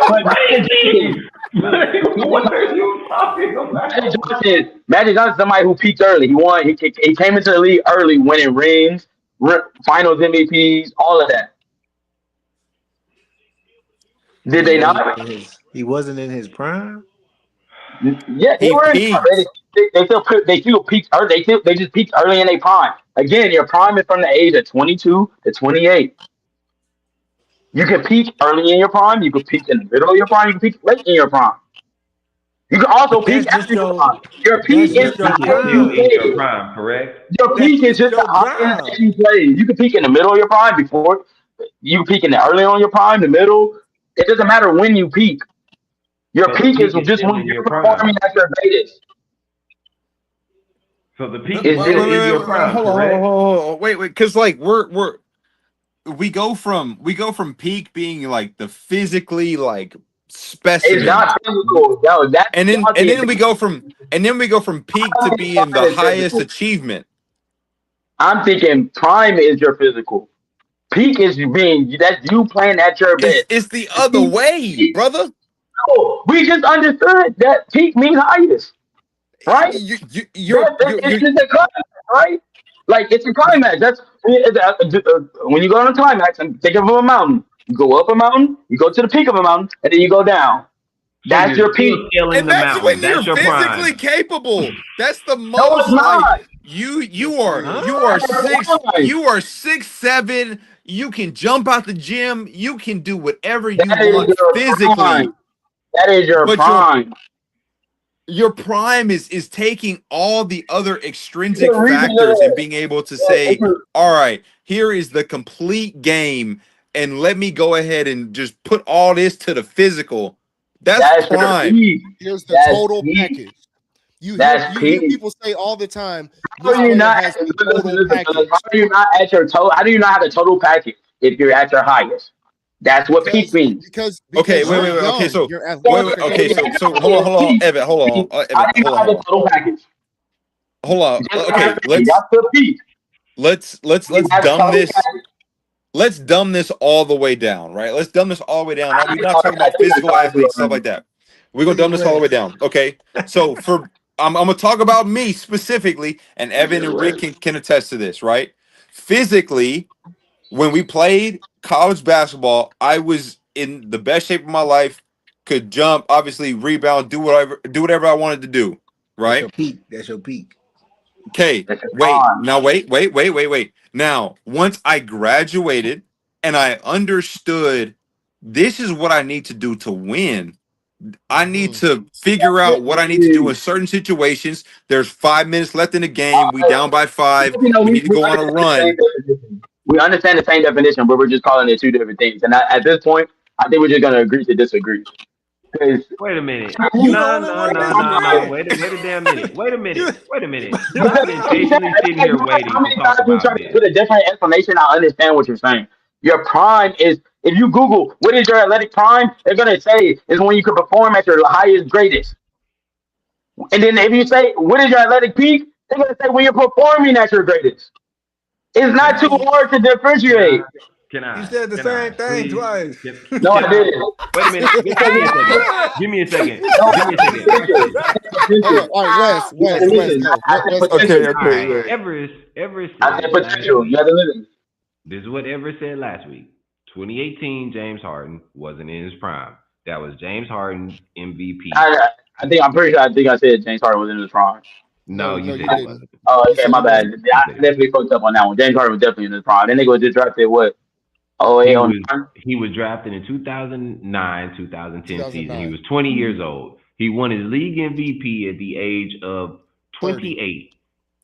D: What are you talking about?
H: Magic Johnson, somebody who peaked early. He won. He came into the league early, winning rings, finals MVPs, all of that. Did they not?
F: He wasn't in his prime.
H: Yeah, they
E: He
H: were.
E: peaked.
H: They still peaked early. They just peaked early in their prime. Again, your prime is from the age of 22 to 28. You can peak early in your prime. You can peak in the middle of your prime. You can peak late in your prime. You can also peak after your prime. Your peak is
F: just your
H: the
F: prime.
H: highest
D: In your
H: you
D: prime, correct?
H: Your peak is just the highest that you play. You can peak in the middle of your prime before. You can peak in the early on your prime, the middle. It doesn't matter when you peak. Your
D: So
H: peak is
D: the peak is
H: just
D: still
H: when
D: in
H: you're
D: your prime.
H: performing at your greatest.
D: So the peak
H: Is
D: is
H: this-
D: still in your prime,
E: Hold
D: correct?
E: on. Wait, because like we go from peak being like the physically like specimen.
H: It's not physical. No, that's
E: and then we go from peak to being the highest achievement.
H: I'm thinking prime is your physical. Peak is that's you playing at your best.
E: It's the other way, brother.
H: No, we just understood that peak means highest, right?
E: You're
H: It's just a climax, right? Like it's a climax. That's when you go on a climax and think of a mountain. You go up a mountain, you go to the peak of a mountain, and then you go down. That's your peak.
E: and that's when you're physically capable. That's the most
H: it's not.
E: like you are 6'7". You can jump out the gym. You can do whatever you want physically.
H: Prime. That is your prime.
E: Your prime is taking all the other extrinsic factors and being able to say, all right, here is the complete game, and let me go ahead and just put all this to the physical. That's prime.
B: Here's the total package. You hear people say all the time,
H: how are you not at your total? How do you not have a total package if you're at your highest? That's what peak means.
B: Because
E: Okay,
B: you're
E: wait.
B: young,
E: Okay, so
B: you're
E: wait.
B: athletic.
E: Okay, so hold on, Evan. Hold on, Evan.
H: I
E: Hold
H: have the
E: on.
H: total package.
E: Hold on.
H: Just
E: Okay,
H: that's the peak.
E: let's
H: That's
E: dumb
H: total
E: this.
H: package.
E: Let's dumb this all the way down, right? Let's dumb this all the way down. We're not talking
H: I
E: about
H: think I
E: physical
H: tried to
E: athletes, stuff like that. We're gonna
F: Look at
E: dumb this all the way
F: Wes.
E: down. Okay. So I'm gonna talk about me specifically, and Evan and Rick can attest to this, right? Physically, when we played college basketball, I was in the best shape of my life, could jump, obviously rebound, do whatever I wanted to do,
F: That's
E: right?
F: your peak. That's your peak.
E: Okay,
H: That's your
E: wait.
H: prime.
E: Now wait. Now, once I graduated and I understood this is what I need to do to win, I need to figure out what I need to do in certain situations. There's 5 minutes left in the game. We down by 5.
H: You know,
E: We need to
H: we
E: go on a
H: understand the same
E: run.
H: definition. We understand the same definition, but we're just calling it two different things. And at this point, I think we're just gonna agree to disagree. Because
D: Wait a minute.
F: You the
D: No,
F: only
D: no,
F: one
D: no, no, no.
F: disagreeing.
D: Wait a damn minute. Wait a
F: You,
D: minute. Wait a minute.
F: you
D: I've
H: because
D: been
F: the
D: patiently sitting here waiting
H: how
D: to
H: many
D: talk
H: times you try
D: about
H: to
D: this.
H: put a different explanation, I understand what you're saying. Your prime is if you Google what is your athletic prime, they're gonna say is when you can perform at your highest, greatest. And then if you say what is your athletic peak, they're gonna say when you're performing at your greatest. It's
D: Can
H: not too
D: I?
F: you,
H: hard to
D: Can I?
H: differentiate.
D: Can
F: you
D: I?
F: said the
D: Can I?
F: same thing
D: Please?
F: twice.
H: No,
D: Can
H: I
D: I?
H: didn't.
D: Wait a minute. Give me a second. Give me a second.
H: No,
D: Give
H: I
D: me a
H: said
D: second. Watch
H: potential.
D: this.
H: I said
B: Hold on.
H: potential.
B: All right,
H: You had to
B: Wes,
H: listen.
B: go.
H: I said
B: Let's
H: potential.
E: Okay,
D: All right.
E: yeah.
D: Everest
H: I said
D: said last
H: potential. You
D: week.
H: had to listen.
D: This is what Everest said last week. 2018 James Harden wasn't in his prime. That was James Harden's MVP.
H: I'm pretty sure. I think I said James Harden was in his prime.
D: No,
B: no,
D: you
B: you
D: said he
B: didn't.
D: wasn't.
H: Oh,
B: You
H: okay,
B: said
H: my
B: he
H: bad.
B: wasn't.
H: Yeah,
D: You
H: I
D: said he wasn't.
H: definitely fucked up on that one. James Harden was definitely in his prime. Then they go just drafted what? Oh,
D: He
H: eight on
D: was
H: nine.
D: he was drafted in 2009, 2010 season. He
B: 2009.
D: was 20 years old. He won his league MVP at the age of
B: 30.
D: 28.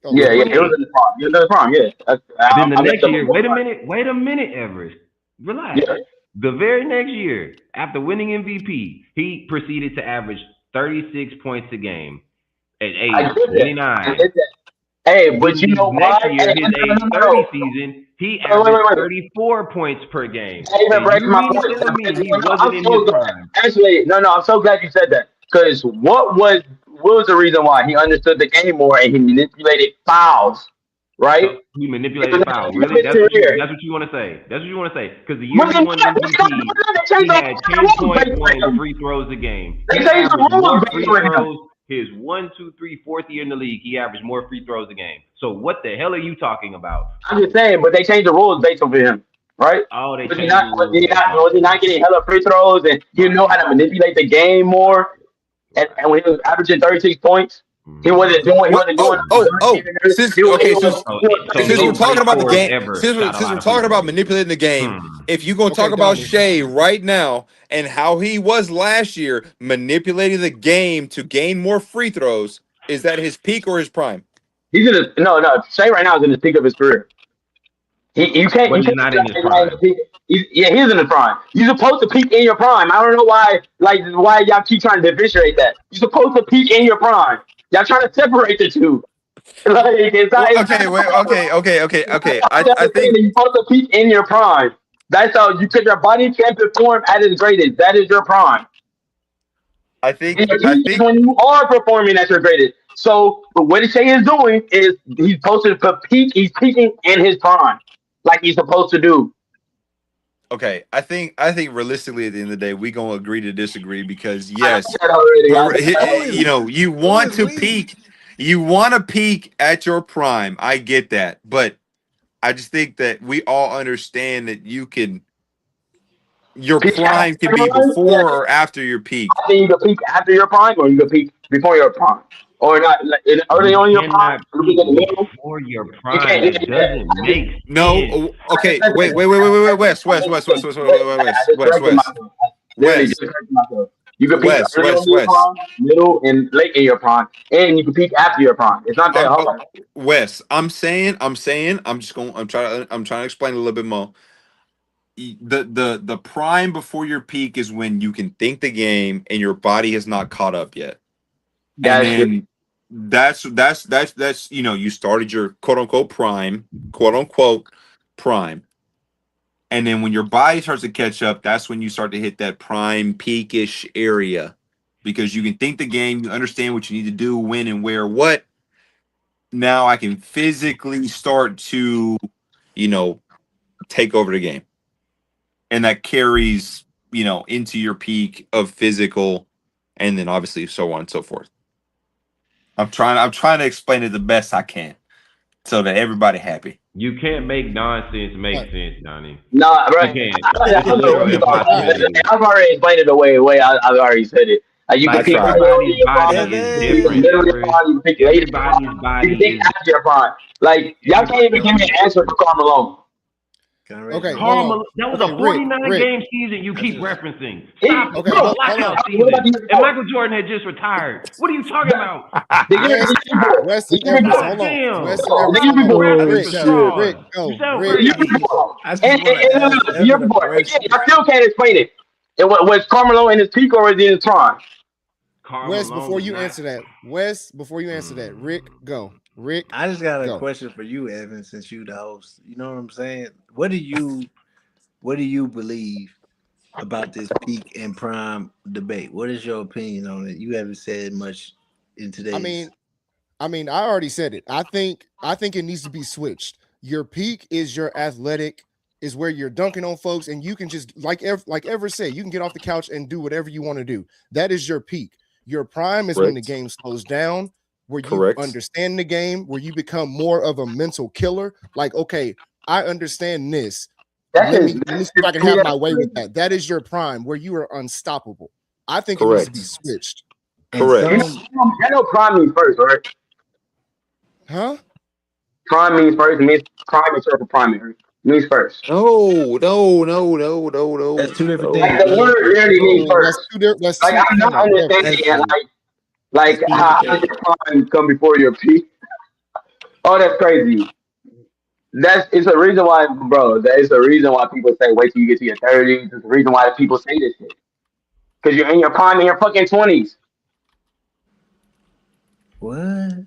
B: Oh,
H: Yeah, yeah,
B: 30.
H: it was
D: 28.
H: in his prime. He was in his prime. Yeah,
D: Then the
H: I messed
D: next
H: up
D: year,
H: on both.
D: wait a minute, Everest. Relax.
H: Yeah,
D: The very next year, after winning MVP, he proceeded to average 36 points a game at
H: I
D: age
H: get that. I
D: 29.
H: get that. Hey, but
D: Then
H: you
D: his
H: know why?
D: next year,
H: Hey,
D: his
H: no,
D: age
H: no, no,
D: 30
H: no.
D: season, he
H: Wait,
D: averaged
H: wait, wait.
D: 34 points per game.
H: That even
D: And
H: breaks
D: you
H: my
D: mean to
H: point.
D: tell me he
H: No,
D: wasn't
H: I'm
D: in his
H: so glad.
D: prime?
H: Actually, no, I'm so glad you said that. Because what was the reason why he understood the game more and he manipulated fouls, right?
D: So he
H: It was
D: manipulated
H: at
D: foul.
H: the end of
D: Really?
H: his career.
D: That's what you want to say. That's what you want to say. Because the year
H: But
D: he
H: they,
D: won MVP,
H: they changed
D: he had
H: the rules based on
D: 10.1
H: him.
D: free throws a game.
H: They
D: He
H: changed the
D: averaged
H: rules
D: more
H: based
D: free
H: on him.
D: throws. His 4th year in the league, he averaged more free throws a game. So what the hell are you talking about?
H: I'm just saying, but they changed the rules based on him, right?
D: Oh, they
H: Was he
D: changed the
H: not? Was
D: rules
H: he
D: based
H: not?
D: off
H: Was he
D: of
H: not
D: him.
H: getting hella free throws and he know how to manipulate the game more? And when he was averaging 36 points, he
D: Mhm.
H: wasn't doing. He
E: What?
H: wasn't doing.
E: Since
H: He
E: okay,
H: was.
E: so
H: He was
D: So
E: since
H: making
E: we're
D: no great
E: talking about the
D: scorers
E: game,
D: ever shot a
E: since
D: lot
E: we're
D: of free
E: talking about
D: throws.
E: manipulating the game,
D: Hmm.
E: if you gonna talk
B: Okay,
E: about
B: Donnie.
E: Shea right now and how he was last year manipulating the game to gain more free throws, is that his peak or his prime?
H: He's in his no. Shea right now is in the peak of his career. You can't
D: But
H: you
D: he's
H: can't
D: not
H: say
D: in his
H: he's not in the
D: prime.
H: peak. He's in the prime. You're supposed to peak in your prime. I don't know why y'all keep trying to differentiate that. You're supposed to peak in your prime. Y'all trying to separate the two. Like
E: Well,
H: it's
E: okay, wait, okay.
H: not
E: I think
H: you're supposed to peak in your prime. That's how you because your body can perform at its greatest. That is your prime.
E: I
H: And
E: think
H: your
E: I
H: peak is
E: think
H: when you are performing at your greatest. So what Shay is doing is he's supposed to peak. He's peaking in his prime, like he's supposed to do.
E: okay. I think realistically at the end of the day, we gonna agree to disagree because
H: I
E: yes,
H: said already. I said
F: Who
H: already.
F: is
E: you
F: who
E: want
F: is
E: to
F: we?
E: peak, you want to peak at your prime. I get that, but I just think that we all understand that your
H: Peak after
E: prime can
H: your
E: be
H: prime? Yeah.
E: before or after your peak.
H: I think you can peak after your prime, or you can peak before your prime, or not early
D: You
H: on in your prime.
D: cannot
H: You can
D: peak
H: get the middle.
D: before your
H: You
D: prime.
H: can't.
D: That
H: Yeah.
D: doesn't make
E: No,
D: sense.
E: okay, wait,
H: I just corrected myself. I literally just corrected myself. You can peak early on in your
E: Wes.
H: prime, middle, and late in your prime, and you can peak after your prime. It's not that hard.
E: Wes, I'm trying to explain a little bit more. The prime before your peak is when you can think the game and your body has not caught up yet. And
H: That's
E: then that's you started your quote unquote prime And then when your body starts to catch up, that's when you start to hit that prime peakish area, because you can think the game, you understand what you need to do, when and where, what. Now I can physically start to, take over the game. And that carries, into your peak of physical, and then obviously so on and so forth. I'm trying to explain it the best I can so that everybody happy.
D: You can't make nonsense make sense, Donnie.
H: Nah, bro.
D: You can't.
H: I don't know what you're talking about. I've already explained it the way I've already said it. You can pick
D: everybody's body is different.
H: you pick
D: Everybody's body
H: you pick
D: is
H: after your prime. Like, y'all can't even give me an answer for Karl Malone.
B: Okay,
D: that was a 49-game season you keep referencing. Stop.
B: Okay,
D: Bro, blackout season. And Michael Jordan had just retired. What are you talking about?
B: Weston Evans, hold on. Weston Evans, Rick, go. Rick.
H: I still can't explain it. Was Karl Malone in his peak or was he in his prime?
B: Wes, before you answer that, Rick, go. Rick,
F: I just got a question for you, Evan, since you the host. You know what I'm saying? What do you believe about this peak and prime debate? What is your opinion on it? You haven't said much in today's.
B: I mean, I already said it. I think it needs to be switched. Your peak is your athletic, is where you're dunking on folks, and you can just like Ever said, you can get off the couch and do whatever you want to do. That is your peak. Your prime is when the game slows down, where you understand the game, where you become more of a mental killer. Like, okay, I understand this. Let me see if I can have my way with that. That is your prime, where you are unstoppable. I think it needs to be switched.
E: Correct.
H: I know prime means first, right?
B: Huh?
H: Prime means first. It means prime is for primary. Means first.
E: No.
F: That's two different things.
H: Like, the word really means first. I'm not understanding like how does your prime come before your peak? Oh, that's crazy. It's a reason why, bro. That is the reason why people say wait till you get to your 30s. It's the reason why people say this shit. Because you're in your prime in your fucking 20s.
F: What?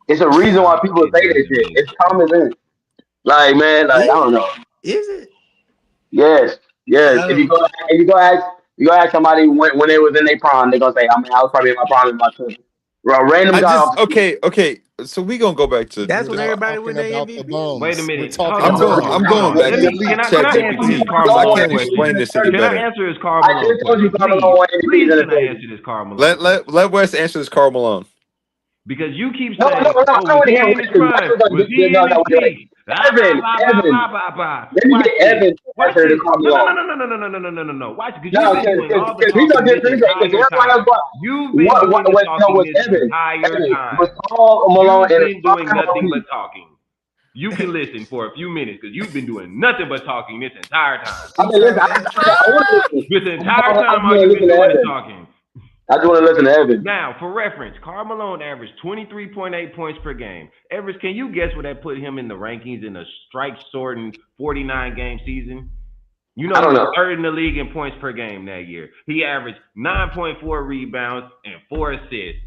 H: It's a reason why people say this shit. It's common sense. Like, man, like, I don't know.
F: Is it?
H: Yes. If you go ask somebody when they was in their prime, they're gonna say, I was probably in my prime in my 20s. Random guy.
E: Okay. So we gonna go back to.
F: That's when everybody went their MVP.
D: Wait a minute.
E: I'm going back to ChatGPT because I can't explain this any better.
D: Can I answer this Karl Malone? Please, can I answer this Karl Malone?
E: Let Wes answer this Karl Malone.
D: Because you keep saying, was he in his prime? Was he in his peak?
H: Evan. Let me get Evan to answer the Karl Malone.
D: No. Watch, because you've been doing all the talking this entire time. You've been doing the talking this entire time. You've been doing nothing but talking. You can listen for a few minutes because you've been doing nothing but talking this entire time. This entire time, all you've been doing is talking.
H: I just want to listen to Evan.
D: Now, for reference, Karl Malone averaged 23.8 points per game. Everest, can you guess where that put him in the rankings in a strike-sorting 49-game season? You know, he was third in the league in points per game that year. He averaged 9.4 rebounds and 4 assists.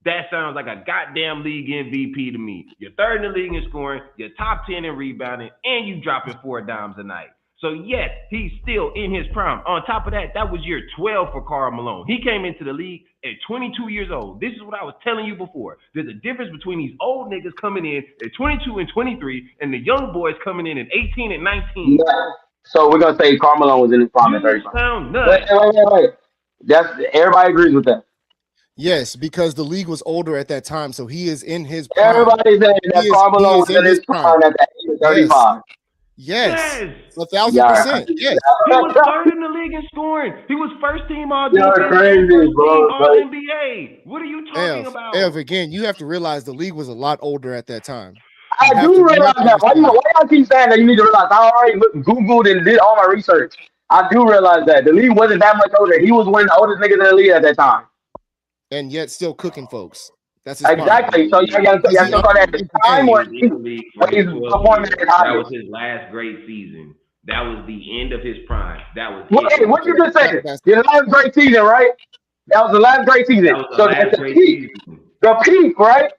D: That sounds like a goddamn league MVP to me. You're third in the league in scoring, you're top 10 in rebounding, and you dropping 4 dimes a night. So, yes, he's still in his prime. On top of that, that was year 12 for Karl Malone. He came into the league at 22 years old. This is what I was telling you before. There's a difference between these old niggas coming in at 22 and 23 and the young boys coming in at 18 and 19.
H: Yeah. So we're going to say Karl Malone was in his prime at 35.
D: Sound nuts.
H: Wait. Everybody agrees with that.
B: Yes, because the league was older at that time, so he is in his prime.
H: Everybody's saying that Karl Malone was in his prime at that age of 35.
B: Yes. 1,000%. Yes.
D: He was third in the league in scoring. He was first team all defense, all NBA. What are you talking about?
B: Ev, again, you have to realize the league was a lot older at that time.
H: I do realize that. Why y'all keep saying that? You need to realize I already Googled and did all my research. I do realize that. The league wasn't that much older. He was one of the oldest niggas in the league at that time.
B: And yet still cooking folks. That's his
H: exactly.
B: Prime.
H: So you got that time where he's performing at his highest.
D: That was his last great season. That was the end of his prime. That was
H: Hey, what you just said? The last great season, right? That was the last great season. So that's the peak. The peak, right?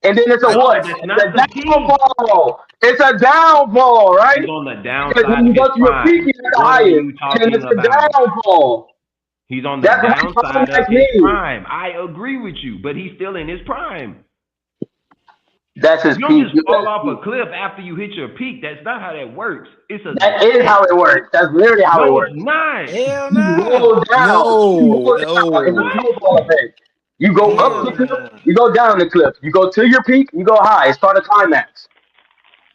H: and then it's a
D: No,
H: what?
D: that's
H: It's
D: not
H: a
D: the peak.
H: downfall. It's a downfall, right?
D: He's on the
H: Because
D: downside
H: when
D: of
H: you
D: his
H: go to your peak,
D: prime.
H: you're at the
D: What are
H: highest,
D: you
H: and then
D: talking
H: it's a
D: about?
H: downfall.
D: He's on the
H: That's what
D: downside of
H: climax
D: his
H: means.
D: prime. I agree with you, but he's still in his prime.
H: That's his
D: You don't
H: peak.
D: just fall off a cliff after you hit your peak. That's not how that works. It's a
H: That is
D: descent.
H: how it works. That's literally how it
D: No, it's
H: works.
D: not.
F: Hell
H: You
F: nah.
H: roll down. You
E: No,
H: roll down. It's a
E: no.
D: What?
H: snowball effect. You go up
F: Hell
H: the cliff,
F: nah.
H: you go down the cliff. You go to your peak, you go high. It's called a climax.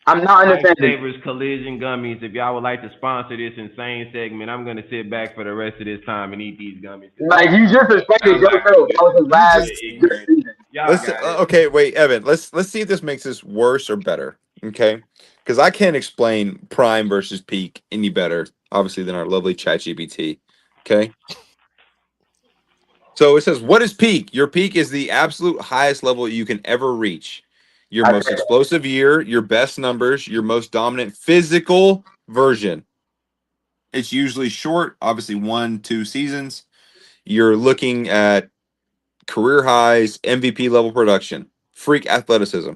H: I'm not understanding.
D: Lifesavers Collision Gummies. If y'all would like to sponsor this insane segment, I'm gonna sit back for the rest of this time and eat these gummies.
H: Like you just explained it
D: I'm not
H: yourself.
D: gonna
H: That was his
B: You
H: last
B: just
H: good
D: ignorant.
H: season.
D: Y'all
E: Let's
D: got it.
E: okay, wait, Evan. Let's see if this makes this worse or better. Okay, because I can't explain prime versus peak any better, obviously, than our lovely ChatGPT. Okay, so it says, "What is peak? Your peak is the absolute highest level you can ever reach. Your
H: I
E: most
H: said,
E: explosive year, your best numbers, your most dominant physical version. It's usually short, obviously 1-2 seasons. You're looking at career highs, MVP level production, freak athleticism.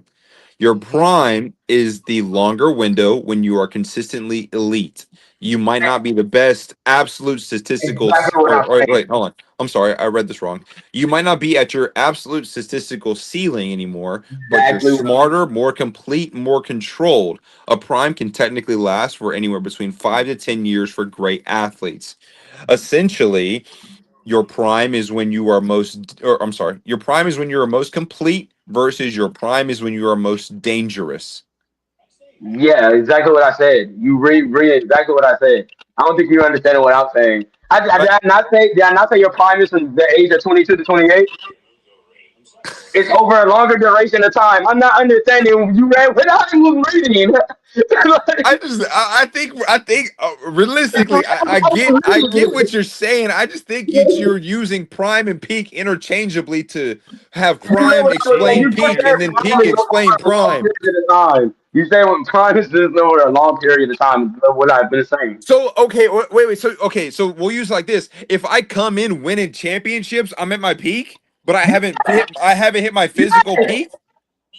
E: Your prime is the longer window when you are consistently elite. You might not be the best absolute statistical.
H: exactly what I'm saying.
E: Wait, hold on. I'm sorry, I read this wrong. You might not be at your absolute statistical ceiling anymore, but you're
H: Exactly what I'm
E: smarter, more complete, more controlled. A prime can technically last for anywhere between 5 to 10 years for great athletes. Essentially, your prime is when you are most, or I'm sorry, your prime is when you are most complete versus your prime is when you are most dangerous.
H: Yeah, exactly what I said. You read exactly what I said. I don't think you understand what I'm saying.
E: I,
H: Did I not say your prime is from the age of 22 to 28? It's over a longer duration of time. I'm not understanding. You read without even reading.
E: I just, I think, realistically, I get what you're saying. I just think you're using prime and peak interchangeably to have
H: You know
E: prime
H: what I mean?
E: explain
H: You just
E: peak
H: said
E: and then
H: prime
E: peak
H: is
E: explain
H: over a long
E: prime.
H: period of time. You say when prime is just over a long period of time. What I've been saying.
E: So okay, wait. So okay, so we'll use it like this. If I come in winning championships, I'm at my peak, but I haven't hit my physical
H: Yes,
E: peak.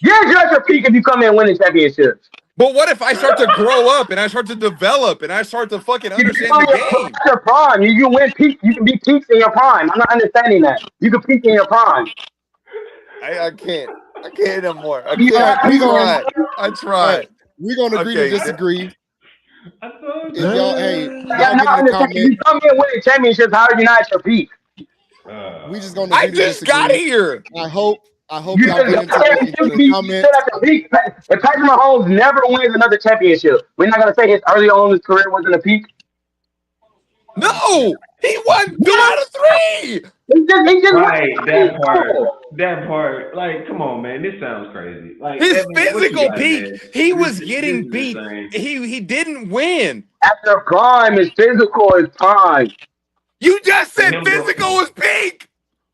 H: yes, you're at your peak if you come in winning championships.
E: But what if I start to grow up and I start to develop and I start to fucking
H: You
E: understand
H: can
E: the
H: be
E: game?
H: at your prime. You can win peak. You can be peaks in your prime. I'm not understanding that. You can peak in your prime.
E: I can't. I can't anymore. I
H: You
B: all
E: can't.
B: right.
H: have
E: I
B: We
H: peak in
B: going
H: your
E: tried.
H: prime.
E: I
B: all right.
E: tried.
B: We're gonna agree to
E: Okay.
B: disagree.
D: I told
B: If
D: you.
B: y'all, hey,
H: Y'all
B: y'all get in
H: not
B: the
H: understanding.
B: comment.
H: You come in winning championships. How are you not at your peak?
B: We just gonna
E: I
B: agree to
E: just got
B: disagree.
E: here.
B: I hope
H: You
B: y'all
H: just
B: get into
H: you
B: the
H: said
B: comments.
H: at the peak. If Patrick Mahomes never wins another championship, we're not gonna say his early on in his career wasn't a peak.
E: No, he won 2 out of 3.
H: He just
D: Right, that part.
H: won.
D: That part. Like, come on, man. This sounds crazy. Like,
E: His
D: Evan, what you
E: physical
D: got,
E: peak,
D: man?
E: he
D: This
E: was
D: this
E: getting
D: is
E: beat.
D: insane.
E: He didn't win.
H: After prime is physical is prime.
E: You just
D: For
E: said
D: him to
E: physical was peak.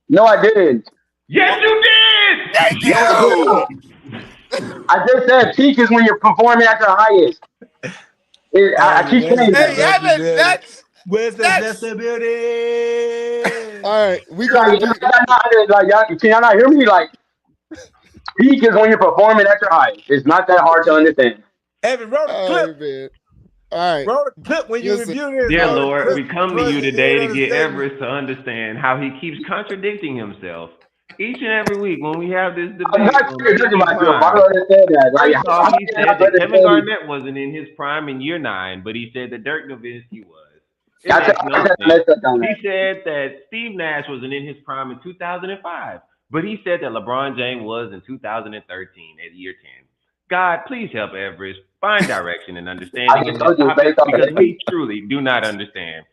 H: No, I didn't.
D: Yes, you did!
E: Thank
H: No, I
E: you.
H: didn't. I just said peak is when you're performing at your highest. I keep
F: Where's
H: saying
F: the
E: Hey,
H: that.
E: Evan,
F: investability? Where's the
E: that's
F: investability?
B: All right, we gonna
H: Like,
B: agree.
H: can y'all not hear me? Like, peak is when you're performing at your highest. It's not that hard to understand.
F: Evan, roll the
B: All
F: clip.
B: right, man. All right,
F: Roll the clip when you
B: listen.
F: review this.
D: Dear
F: Roll the
D: Lord,
F: clip
D: we come to
F: towards
D: you
F: the
D: today
F: end
D: to
F: of the
D: get
F: segment.
D: Everest to understand how he keeps contradicting himself each and every week when we have this
H: I'm
D: debate
H: not
D: on
H: trying to
D: peak
H: judge
D: and
H: myself. I
D: prime.
H: don't understand that. Like,
D: First off,
H: how
D: he
H: can
D: said
H: I
D: that Kevin
H: understand it?
D: Garnett wasn't in his prime in year 9, but he said that Dirk Nowitzki was. It
H: I said
D: makes no
H: I
D: sense.
H: messed up on
D: He
H: that.
D: said that Steve Nash wasn't in his prime in 2005, but he said that LeBron James was in 2013 at year 10. God, please help Everest find direction and
H: I
D: understanding in
H: just
D: this
H: told you it's
D: topic
H: based off of
D: because
H: history.
D: we truly do not understand.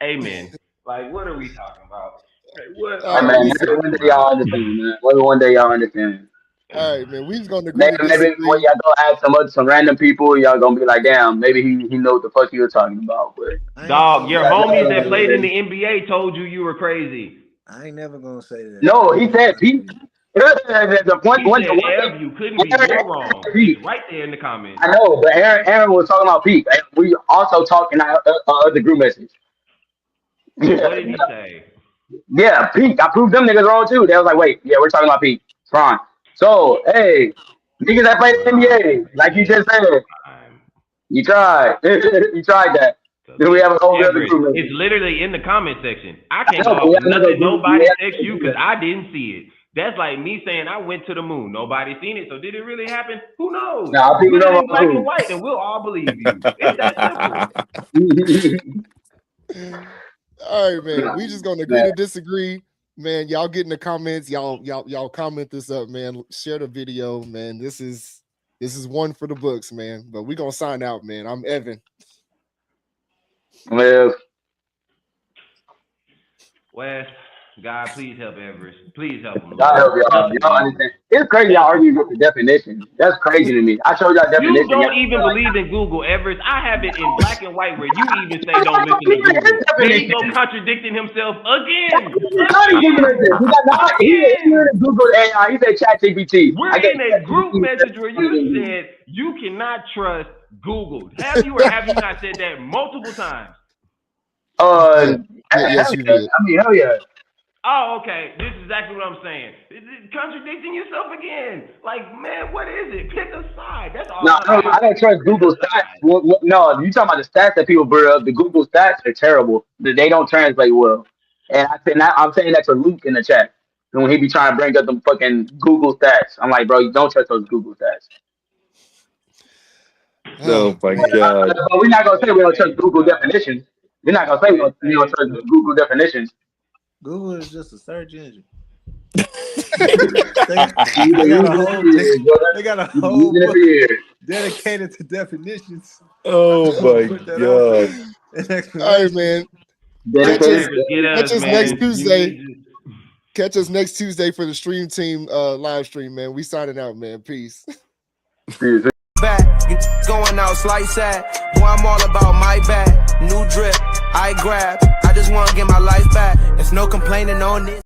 D: Amen. Like, what are we talking about? Like, what
B: All
H: Hey,
B: right,
D: are
H: man,
D: we
B: listen.
H: maybe one
D: talking
H: day y'all
D: about?
H: understand, man. Maybe one day y'all understand.
B: All right, man. We just gonna agree to
H: Maybe when
B: disagree.
H: y'all go ask some random people, y'all gonna be like, damn, maybe he know what the fuck he was talking about. But
F: I ain't never
D: Dog, your
F: gonna
H: yeah,
F: say
D: homies
F: that,
D: that played in
F: man.
D: the NBA told you were crazy.
F: I ain't never gonna say that.
H: no, he said Pete. the point,
D: He said,
H: one
D: Ev, you couldn't be
H: thing,
D: more wrong.
H: Pete.
D: It's right there in the comments.
H: I know, but Aaron was talking about Pete. We also talked in our other group message.
D: What
H: Yeah,
D: did he say?
H: yeah, Pete. I proved them niggas wrong too. They was like, wait, yeah, we're talking about Pete. It's fine. So, hey, niggas that play the NBA, like you just said, you tried. You tried that.
D: So
H: Then we have a whole other
D: Everett,
H: group.
D: it's literally in the comment section. I
H: I
D: can't
H: know,
D: go
H: but we
D: off
H: have another
D: nothing
H: group.
D: nobody
H: We have
D: text you
H: another
D: because
H: group.
D: I didn't see it. That's like me saying I went to the moon. Nobody seen it. So did it really happen? Who knows?
H: Nah, people
D: Put it
H: know
D: in black and
H: about
D: white and we'll all believe you. It's that simple.
H: who.
B: All right, man. We just gonna agree
H: Man.
B: to disagree, man. Y'all get in the comments. Y'all comment this up, man. Share the video, man. This is one for the books, man. But we gonna sign out, man. I'm Evan.
H: Well,
D: Wes, God, please help Everest. Please help him,
H: God help
D: Lord.
H: y'all. Y'all understand? It's crazy y'all arguing with the definition. That's crazy to me. I showed y'all
D: You
H: definition.
D: don't even believe in Google, Everest. I have it in black and white where you even say don't listen to
H: Even his
D: Google. There he
H: definition.
D: go contradicting himself again.
H: Not even definition. He got not. He
D: Again.
H: Google AI. He said ChatGPT.
D: We're
H: I guess
D: in a group message where you said you cannot trust Google. Have you or have you not said that multiple times?
B: Yes, you did.
H: I mean, hell yeah.
D: Oh, okay. This is exactly what I'm saying. It's contradicting yourself again. Like, man, what is it? Pick a side. That's all.
H: No, I don't trust Google stats. No, you talking about the stats that people bring up. The Google stats are terrible. They don't translate well. And I'm saying that to Luke in the chat. And when he be trying to bring up them fucking Google stats, I'm like, bro, you don't trust those Google stats.
E: Oh my
H: But
E: god.
H: we're not gonna say we don't trust Google definitions. We're not gonna say we don't trust Google definitions.
F: Google is just a search engine. they got a whole book dedicated to definitions.
E: Oh my god.
B: All right, man. Catch us next Tuesday. Catch us next Tuesday for the Stream Team live stream, man. We signing out, man. Peace.
A: Back, you going out slice at. Boy, I'm all about my bag. New drip, I grab. I just want to get my life back. There's no complaining on this.